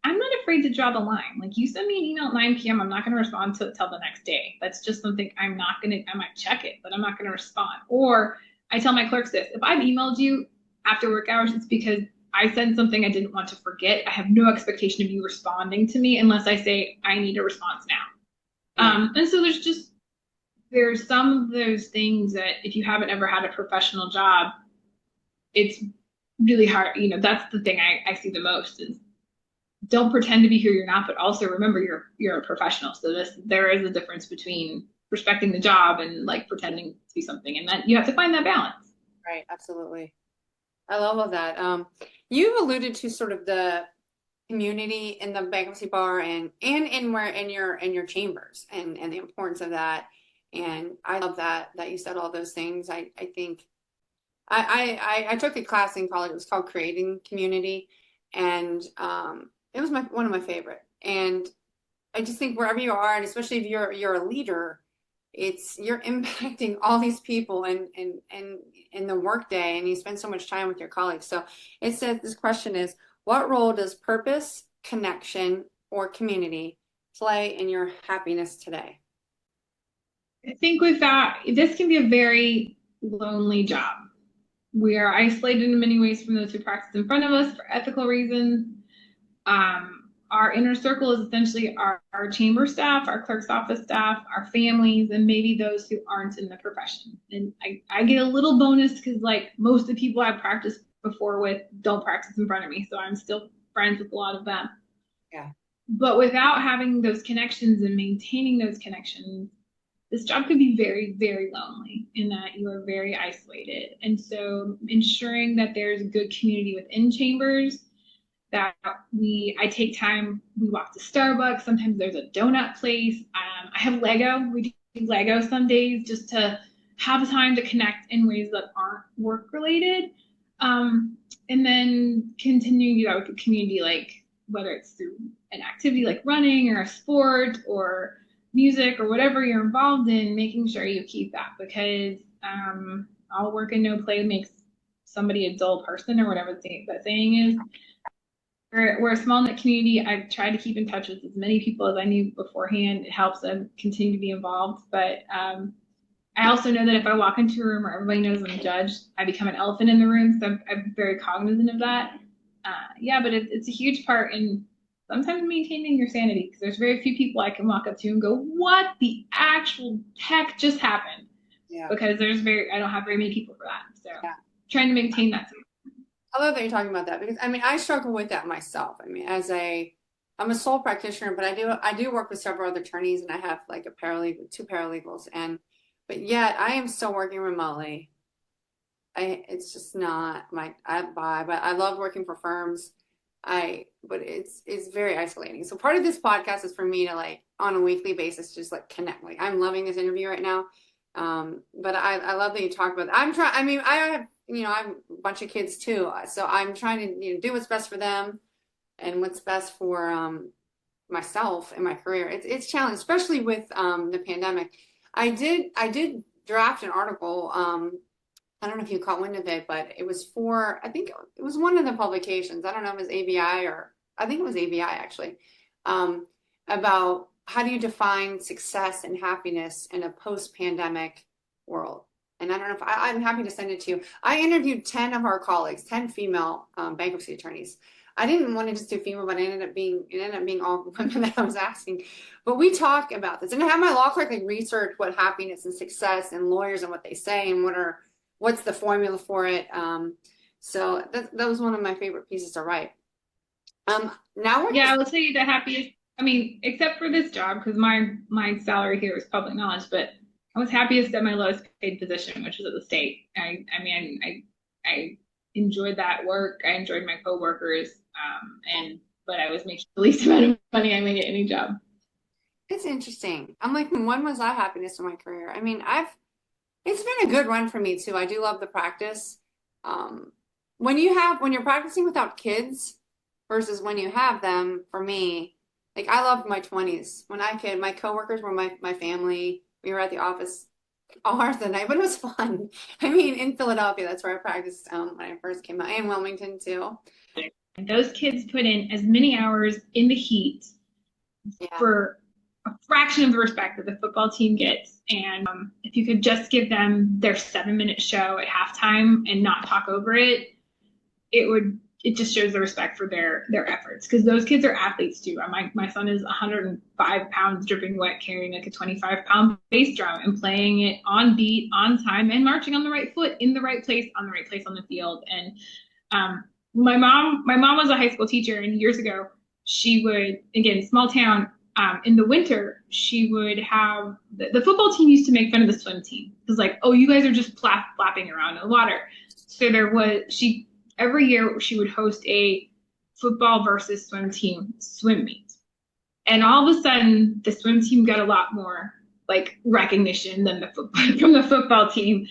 I'm not afraid to draw the line. Like, you send me an email at 9 p.m., I'm not going to respond to it till the next day. That's just something I might check it, but I'm not going to respond. Or I tell my clerks this: if I've emailed you after work hours, it's because I said something I didn't want to forget. I have no expectation of you responding to me unless I say I need a response now. And so there's some of those things that if you haven't ever had a professional job, it's really hard. You know, that's the thing I see the most is, don't pretend to be who you're not, but also remember you're a professional. So there is a difference between respecting the job and like pretending to be something, and that you have to find that balance. Right, absolutely. I love all that. You alluded to sort of the community in the bankruptcy bar and in your chambers and the importance of that. And I love that you said all those things. I think I took a class in college. It was called Creating Community, and it was one of my favorite. And I just think wherever you are, and especially if you're a leader, you're impacting all these people and in the workday, and you spend so much time with your colleagues. So it says this question is, what role does purpose, connection, or community play in your happiness today? I think with that, this can be a very lonely job. We are isolated in many ways from those who practice in front of us for ethical reasons. Our inner circle is essentially our chamber staff, our clerk's office staff, our families, and maybe those who aren't in the profession. And I get a little bonus because, like, most of the people I've practiced before with don't practice in front of me, so I'm still friends with a lot of them. Yeah. But without having those connections and maintaining those connections, this job could be very, very lonely in that you are very isolated. And so ensuring that there's a good community within chambers, that I take time, we walk to Starbucks, sometimes there's a donut place. I have Lego, we do Lego some days just to have time to connect in ways that aren't work related. And then continuing to do that with the community, like whether it's through an activity like running or a sport or music or whatever you're involved in, making sure you keep that, because all work and no play makes somebody a dull person, or whatever that saying is. We're a small knit community. I try to keep in touch with as many people as I knew beforehand. It helps them continue to be involved. But I also know that if I walk into a room where everybody knows I'm a judge, I become an elephant in the room. So I'm very cognizant of that. But it's a huge part in sometimes maintaining your sanity, because there's very few people I can walk up to and go, what the actual heck just happened? Yeah. Because I don't have very many people for that. So yeah. Trying to maintain that too. I love that you're talking about that, because I mean, I struggle with that myself. I mean, I'm a sole practitioner, but I do work with several other attorneys, and I have like two paralegals, but yet I am still working remotely. It's just not my vibe. I love working for firms. But it's very isolating. So part of this podcast is for me to, like, on a weekly basis, just like connect. Like, I'm loving this interview right now. But I love that you talk about that. I mean, I have a bunch of kids too. So I'm trying to, do what's best for them and what's best for, myself and my career. It's challenging, especially with, the pandemic. I did draft an article, I don't know if you caught wind of it, but it was I think it was one of the publications. I don't know if it was ABI, or I think it was ABI actually, about how do you define success and happiness in a post-pandemic world. And I don't know if I'm happy to send it to you. I interviewed 10 of our colleagues, 10 female bankruptcy attorneys. I didn't want to just do female, but it ended up being all women that I was asking. But we talk about this, and I have my law clerk like research what happiness and success and lawyers and what they say and what's the formula for it. So that was one of my favorite pieces to write. Now I will tell you the happiest. I mean, except for this job, because my salary here is public knowledge, but I was happiest at my lowest paid position, which was at the state. I enjoyed that work. I enjoyed my coworkers, but I was making the least amount of money I made at any job. It's interesting. I'm like, when was I happiest in my career? I mean, it's been a good run for me too. I do love the practice. When you're practicing without kids versus when you have them, for me, like, I loved my 20s. When my coworkers were my family. We were at the office Ours the night, but it was fun. I mean, in Philadelphia, that's where I practiced when I first came out, and Wilmington too. Those kids put in as many hours in the heat Yeah. for a fraction of the respect that the football team gets. And if you could just give them their 7-minute show at halftime and not talk over it, it just shows the respect for their efforts, because those kids are athletes too. My son is 105 pounds dripping wet, carrying like a 25-pound bass drum and playing it on beat, on time, and marching on the right foot in the right place, on the right place on the field. And my mom was a high school teacher, and years ago she would, again, small town, in the winter she would have the football team used to make fun of the swim team. It was like, oh, you guys are just flapping around in the water. So she every year she would host a football versus swim team swim meet. And all of a sudden the swim team got a lot more like recognition than from the football team.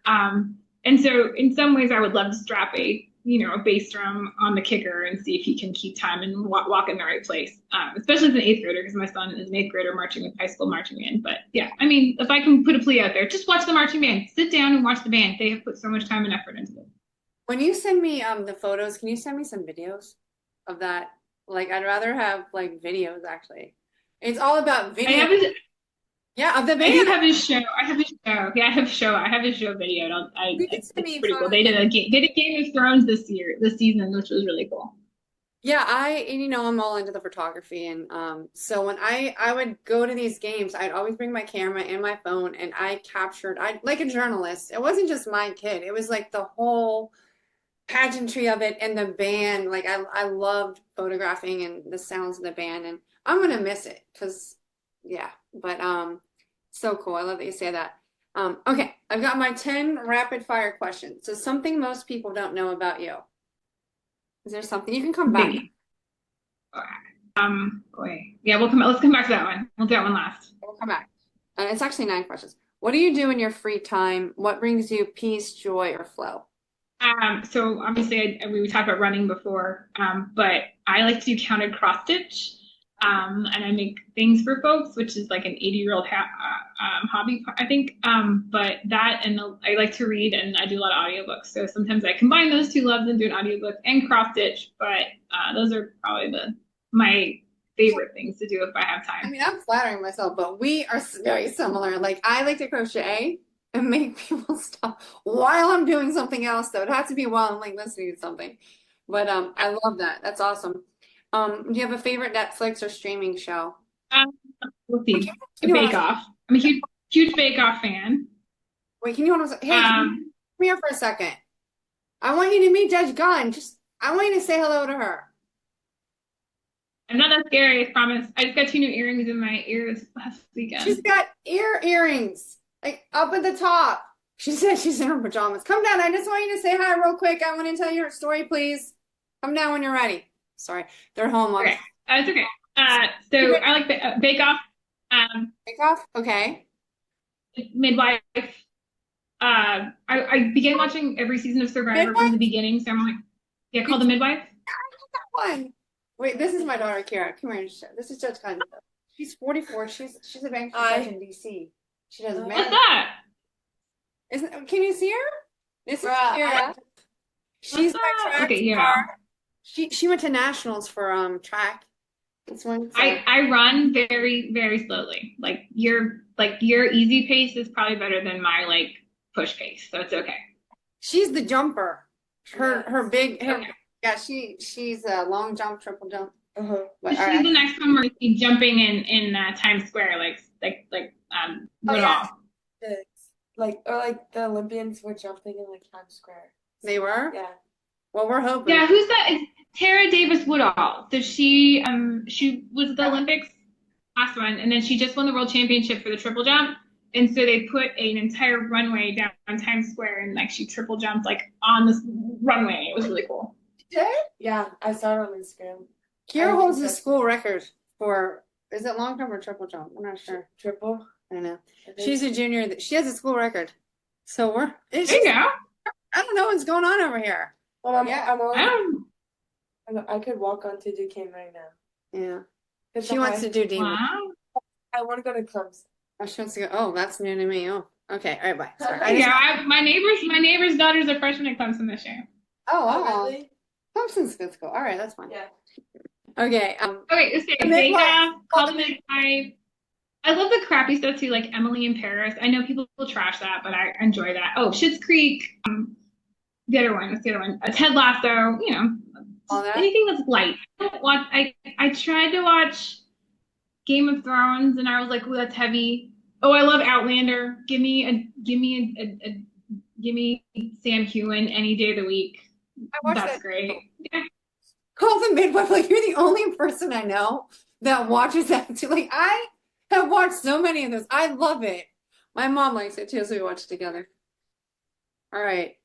And so in some ways I would love to strap a bass drum on the kicker and see if he can keep time and walk in the right place, especially as an 8th grader, because my son is an 8th grader marching with high school marching band. But yeah, I mean, if I can put a plea out there, just watch the marching band. Sit down and watch the band. They have put so much time and effort into it. When you send me the photos, can you send me some videos of that? Like, I'd rather have like videos actually. It's all about video. Yeah, of the I band. do have a show. I have a show. Yeah, I have a show video. It's pretty cool. They did a Game of Thrones this season, which was really cool. Yeah, I'm all into the photography, and so when I would go to these games, I'd always bring my camera and my phone, and I like a journalist. It wasn't just my kid; it was like the whole pageantry of it and the band. Like I loved photographing and the sounds of the band, and I'm gonna miss it because yeah, but so cool. I love that you say that. Okay, I've got my 10 rapid fire questions. So something most people don't know about you. Is there something you can come back? Yeah, let's come back to that one. We'll do that one last. We'll come back. It's actually 9 questions. What do you do in your free time? What brings you peace, joy, or flow? So obviously we talked about running before, but I like to do counted cross stitch. And I make things for folks, which is like an 80-year-old hobby, I think. But that, and I like to read, and I do a lot of audiobooks. So sometimes I combine those two loves and do an audiobook and cross stitch. But those are probably my favorite things to do if I have time. I mean, I'm flattering myself, but we are very similar. Like, I like to crochet and make people stop while I'm doing something else, though. It has to be while I'm like listening to something. But I love that. That's awesome. Do you have a favorite Netflix or streaming show? Let's see. Bake Off. I'm a huge Bake Off fan. Wait, can you hold on? Hey, come here for a second. I want you to meet Judge Gunn. I want you to say hello to her. I'm not that scary, I promise. I just got 2 new earrings in my ears last weekend. She's got earrings, like up at the top. She said she's in her pajamas. Come down. I just want you to say hi real quick. I want to tell you her story, please. Come down when you're ready. Sorry, they're home. Okay, it's okay. So I like Bake Off. Bake Off, okay. Midwife. I began watching every season of Survivor from the beginning, so I'm like, yeah, called The Midwife. I like that one. Wait, this is my daughter, Kira. Come here. This is Judge Gunn. She's 44. She's a bankruptcy judge in DC. She does What's that? Can you see her? This is Kira. She's my track star. She went to nationals for track. This one. I run very, very slowly. Like your easy pace is probably better than my like push pace, so it's okay. She's the jumper. Yeah, she's a long jump, triple jump. But she's the next one we're gonna see jumping in Times Square, yeah. Like the Olympians were jumping in like Times Square. They were? Yeah. Well, we're hoping. Yeah, who's that? It's Tara Davis Woodall. So she was at the Olympics last one, and then she just won the world championship for the triple jump. And so they put an entire runway down on Times Square, and like she triple jumped like on this runway. It was really cool. Did? Yeah, I saw it on Instagram. Kira holds the school record for, is it long jump or triple jump? I'm not sure. Triple? I don't know. She's a junior. She has a school record. So there you go. I don't know what's going on over here. Well, I could walk onto Duquesne right now. Yeah. She wants to do demon. Wow. I want to go to clubs. Oh, she wants to go. Oh, that's new to me. Oh, Okay, all right, bye. Sorry. My neighbor's daughter's a freshman at Clemson this year. Oh, really? Clemson's good school. All right, that's fine. Yeah. Okay. Okay, let's see. They have called them I love the crappy stuff too, like Emily in Paris. I know people will trash that, but I enjoy that. Oh, Schitt's Creek. The other one. What's the other one? Ted Lasso. You know, All that? anything that's light. I tried to watch Game of Thrones, and I was like, "Ooh, that's heavy." Oh, I love Outlander. Give me Sam Heughan any day of the week. I watched That's that. great. Yeah. Call the Midwife. Like, you're the only person I know that watches that too. Like, I have watched so many of those. I love it. My mom likes it too, so we watch it together. All right.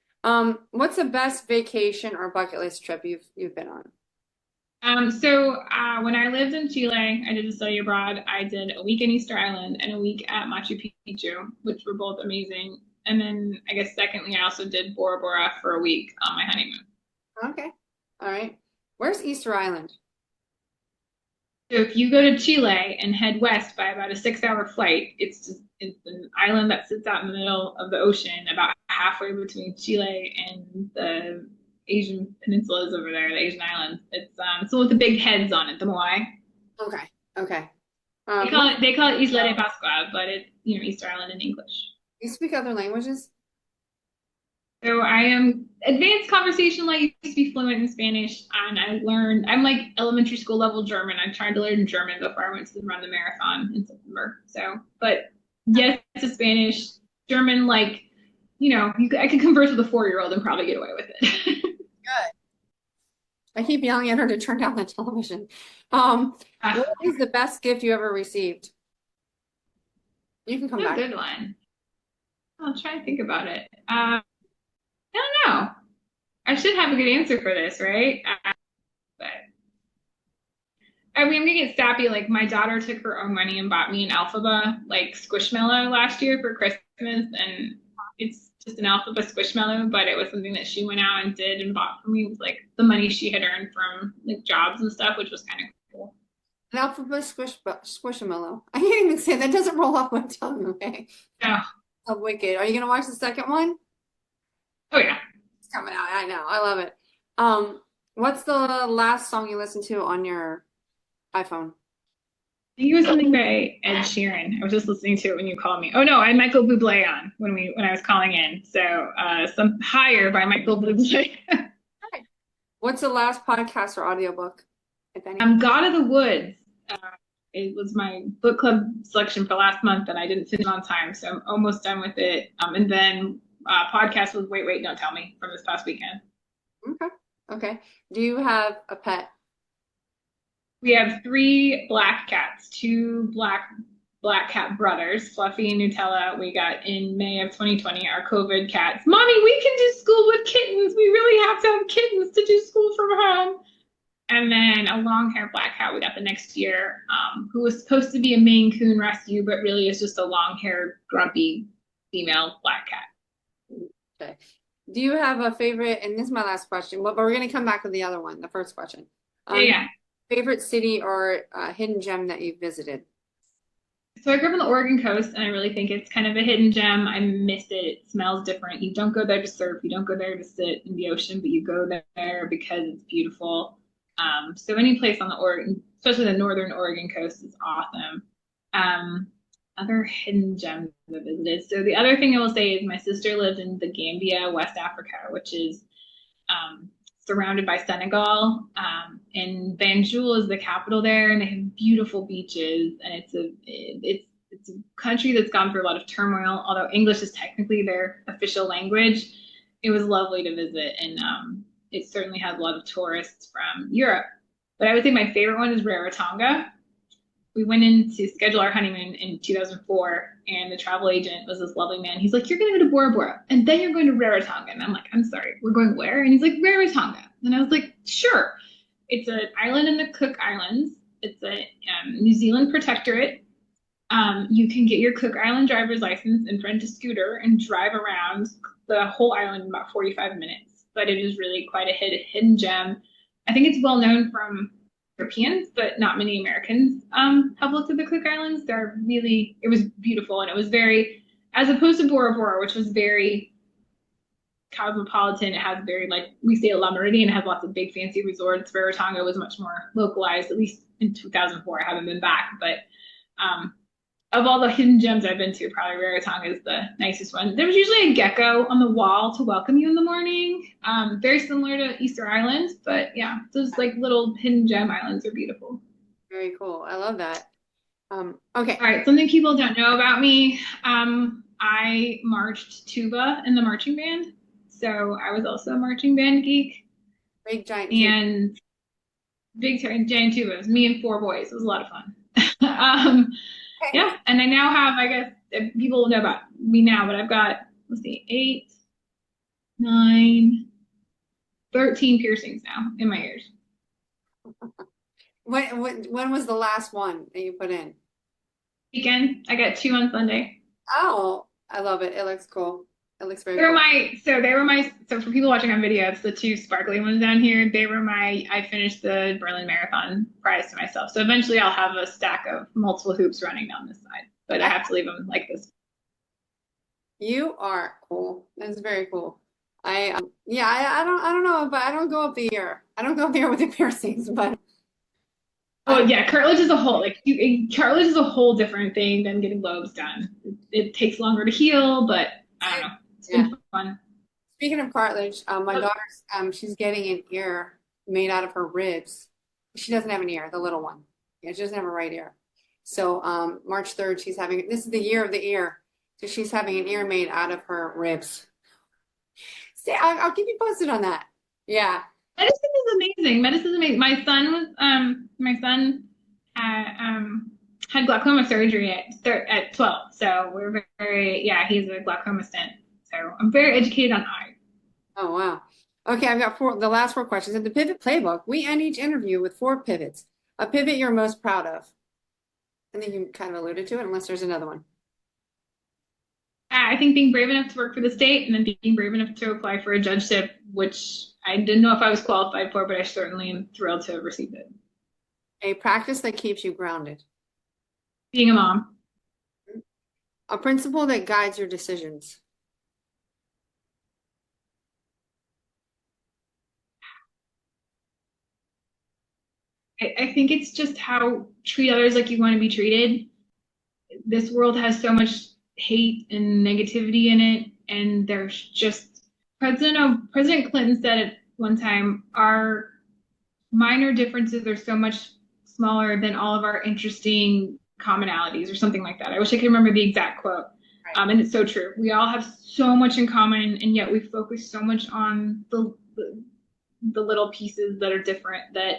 What's the best vacation or bucket list trip you've been on? When I lived in Chile, I did a study abroad. I did a week in Easter Island and a week at Machu Picchu, which were both amazing. And then I guess secondly, I also did Bora Bora for a week on my honeymoon. Okay. All right. Where's Easter Island? So if you go to Chile and head west by about a 6-hour flight, it's an island that sits out in the middle of the ocean, about halfway between Chile and the Asian peninsulas over there, the Asian islands. It's the one with the big heads on it, the Moai. Okay. Okay. They call it Isla de Pascua, but it's Easter Island in English. You speak other languages? So I am advanced conversational. I used to be fluent in Spanish, and I'm like elementary school level German. I tried to learn German before I went to run the marathon in September. So, but yes to Spanish, German, like, I could converse with a 4-year-old and probably get away with it. Good. I keep yelling at her to turn down the television. What is the best gift you ever received? You can come back. Good one. I'll try to think about it. I don't know. I should have a good answer for this, right? But I mean, I'm gonna get sappy. Like, my daughter took her own money and bought me an Alphaba like Squishmallow last year for Christmas, and it's just an Alphaba Squishmallow, but it was something that she went out and did and bought for me with like the money she had earned from like jobs and stuff, which was kind of cool. An Alphaba Squishmallow. I can't even say that. Doesn't roll off my tongue. Okay. Yeah. Oh, wicked. Are you gonna watch the second one? Oh yeah. It's coming out. I know. I love it. What's the last song you listened to on your iPhone? I think it was something by Ed Sheeran. I was just listening to it when you called me. Oh no, I had Michael Bublé on when I was calling in. So some Higher by Michael Bublé. What's the last podcast or audiobook, if any? God of the Woods. It was my book club selection for last month, and I didn't finish on time, so I'm almost done with it. And then podcast was Wait, Don't Tell Me from this past weekend. Okay. Do you have a pet? We have 3 black cats, 2 black cat brothers, Fluffy and Nutella. We got in May of 2020 our COVID cats. Mommy, we can do school with kittens. We really have to have kittens to do school from home. And then a long-haired black cat we got the next year, who was supposed to be a Maine Coon rescue, but really is just a long-haired, grumpy female black cat. Okay. Do you have a favorite, and this is my last question, but we're going to come back to the other one, the first question. Yeah. Favorite city or hidden gem that you've visited? So I grew up on the Oregon coast, and I really think it's kind of a hidden gem. I miss it. It smells different. You don't go there to surf. You don't go there to sit in the ocean, but you go there because it's beautiful. So any place on the Oregon, especially the northern Oregon coast, is awesome. Other hidden gems I visited. So the other thing I will say is my sister lived in the Gambia, West Africa, which is surrounded by Senegal. And Banjul is the capital there, and they have beautiful beaches. And it's a country that's gone through a lot of turmoil. Although English is technically their official language, it was lovely to visit, and it certainly has a lot of tourists from Europe. But I would say my favorite one is Rarotonga. We went in to schedule our honeymoon in 2004, and the travel agent was this lovely man. He's like, "You're going to go to Bora Bora, and then you're going to Rarotonga." And I'm like, "I'm sorry, we're going where?" And he's like, "Rarotonga." And I was like, "Sure." It's an island in the Cook Islands. It's a New Zealand protectorate. You can get your Cook Island driver's license and rent a scooter and drive around the whole island in about 45 minutes. But it is really quite a hidden gem. I think it's well known from Europeans, but not many Americans have looked at the Cook Islands. It was beautiful, and it was very as opposed to Bora Bora, which was very cosmopolitan. It has very, like, we stay at La Meridian, it has lots of big fancy resorts. Rarotonga was much more localized, at least in 2004. I haven't been back, but of all the hidden gems I've been to, probably Rarotonga is the nicest one. There was usually a gecko on the wall to welcome you in the morning. Very similar to Easter Island, but yeah, those like little hidden gem islands are beautiful. Very cool. I love that. Okay. All right, something people don't know about me. I marched tuba in the marching band, so I was also a marching band geek. Big giant and big giant tubas. Me and 4 boys. It was a lot of fun. Okay. Yeah, and I now have, I guess people will know about me now, but I've got, let's see, 8, 9, 13 piercings now in my ears. When was the last one that you put in? Weekend. I got 2 on Sunday. Oh, I love it. It looks cool. It looks very They were cool. so for people watching on video, it's the 2 sparkly ones down here. I finished the Berlin Marathon prize to myself. So eventually I'll have a stack of multiple hoops running down this side, but I have to leave them like this. You are cool. That's very cool. I don't know, but I don't go up the ear. I don't go up the ear with the piercings, but Oh yeah, cartilage is a whole cartilage is a whole different thing than getting lobes done. It takes longer to heal, but I don't know. It's been fun. Speaking of cartilage, my daughter's she's getting an ear made out of her ribs. She doesn't have an ear, the little one. Yeah, she doesn't have a right ear. So March 3rd, this is the year of the ear. So she's having an ear made out of her ribs. See, I'll keep you posted on that. Yeah. Medicine is amazing. Medicine is amazing. My son had glaucoma surgery at 12. So we're he's a glaucoma stent. So I'm very educated on eye. Oh, wow. Okay, I've got the last 4 questions. In the Pivot Playbook, we end each interview with 4 pivots. A pivot you're most proud of. I think you kind of alluded to it, unless there's another one. I think being brave enough to work for the state and then being brave enough to apply for a judgeship, which I didn't know if I was qualified for, but I certainly am thrilled to have received it. A practice that keeps you grounded. Being a mom. A principle that guides your decisions. I think it's just how treat others like you want to be treated. This world has so much hate and negativity in it, and there's just President Clinton said at one time, our minor differences are so much smaller than all of our interesting commonalities, or something like that. I wish I could remember the exact quote. Right. And it's so true. We all have so much in common, and yet we focus so much on the little pieces that are different that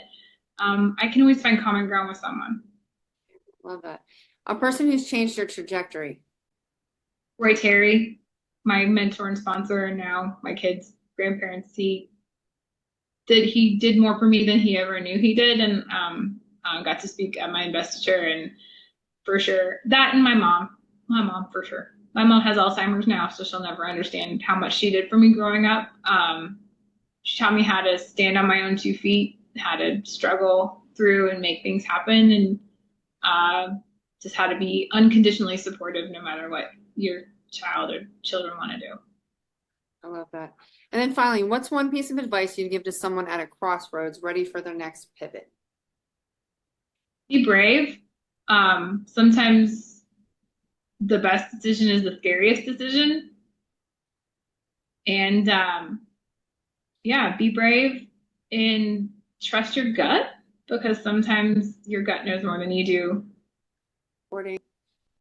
I can always find common ground with someone. Love that. A person who's changed your trajectory. Roy Terry, my mentor and sponsor, and now my kids' grandparents. He did more for me than he ever knew he did, and got to speak at my investiture, and for sure that, and my mom for sure. My mom has Alzheimer's now, so she'll never understand how much she did for me growing up. She taught me how to stand on my own 2 feet, how to struggle through and make things happen, and just how to be unconditionally supportive no matter what your child or children want to do. I love that. And then finally, what's one piece of advice you'd give to someone at a crossroads ready for their next pivot? Be brave. Sometimes the best decision is the scariest decision. And be brave and trust your gut, because sometimes your gut knows more than you do.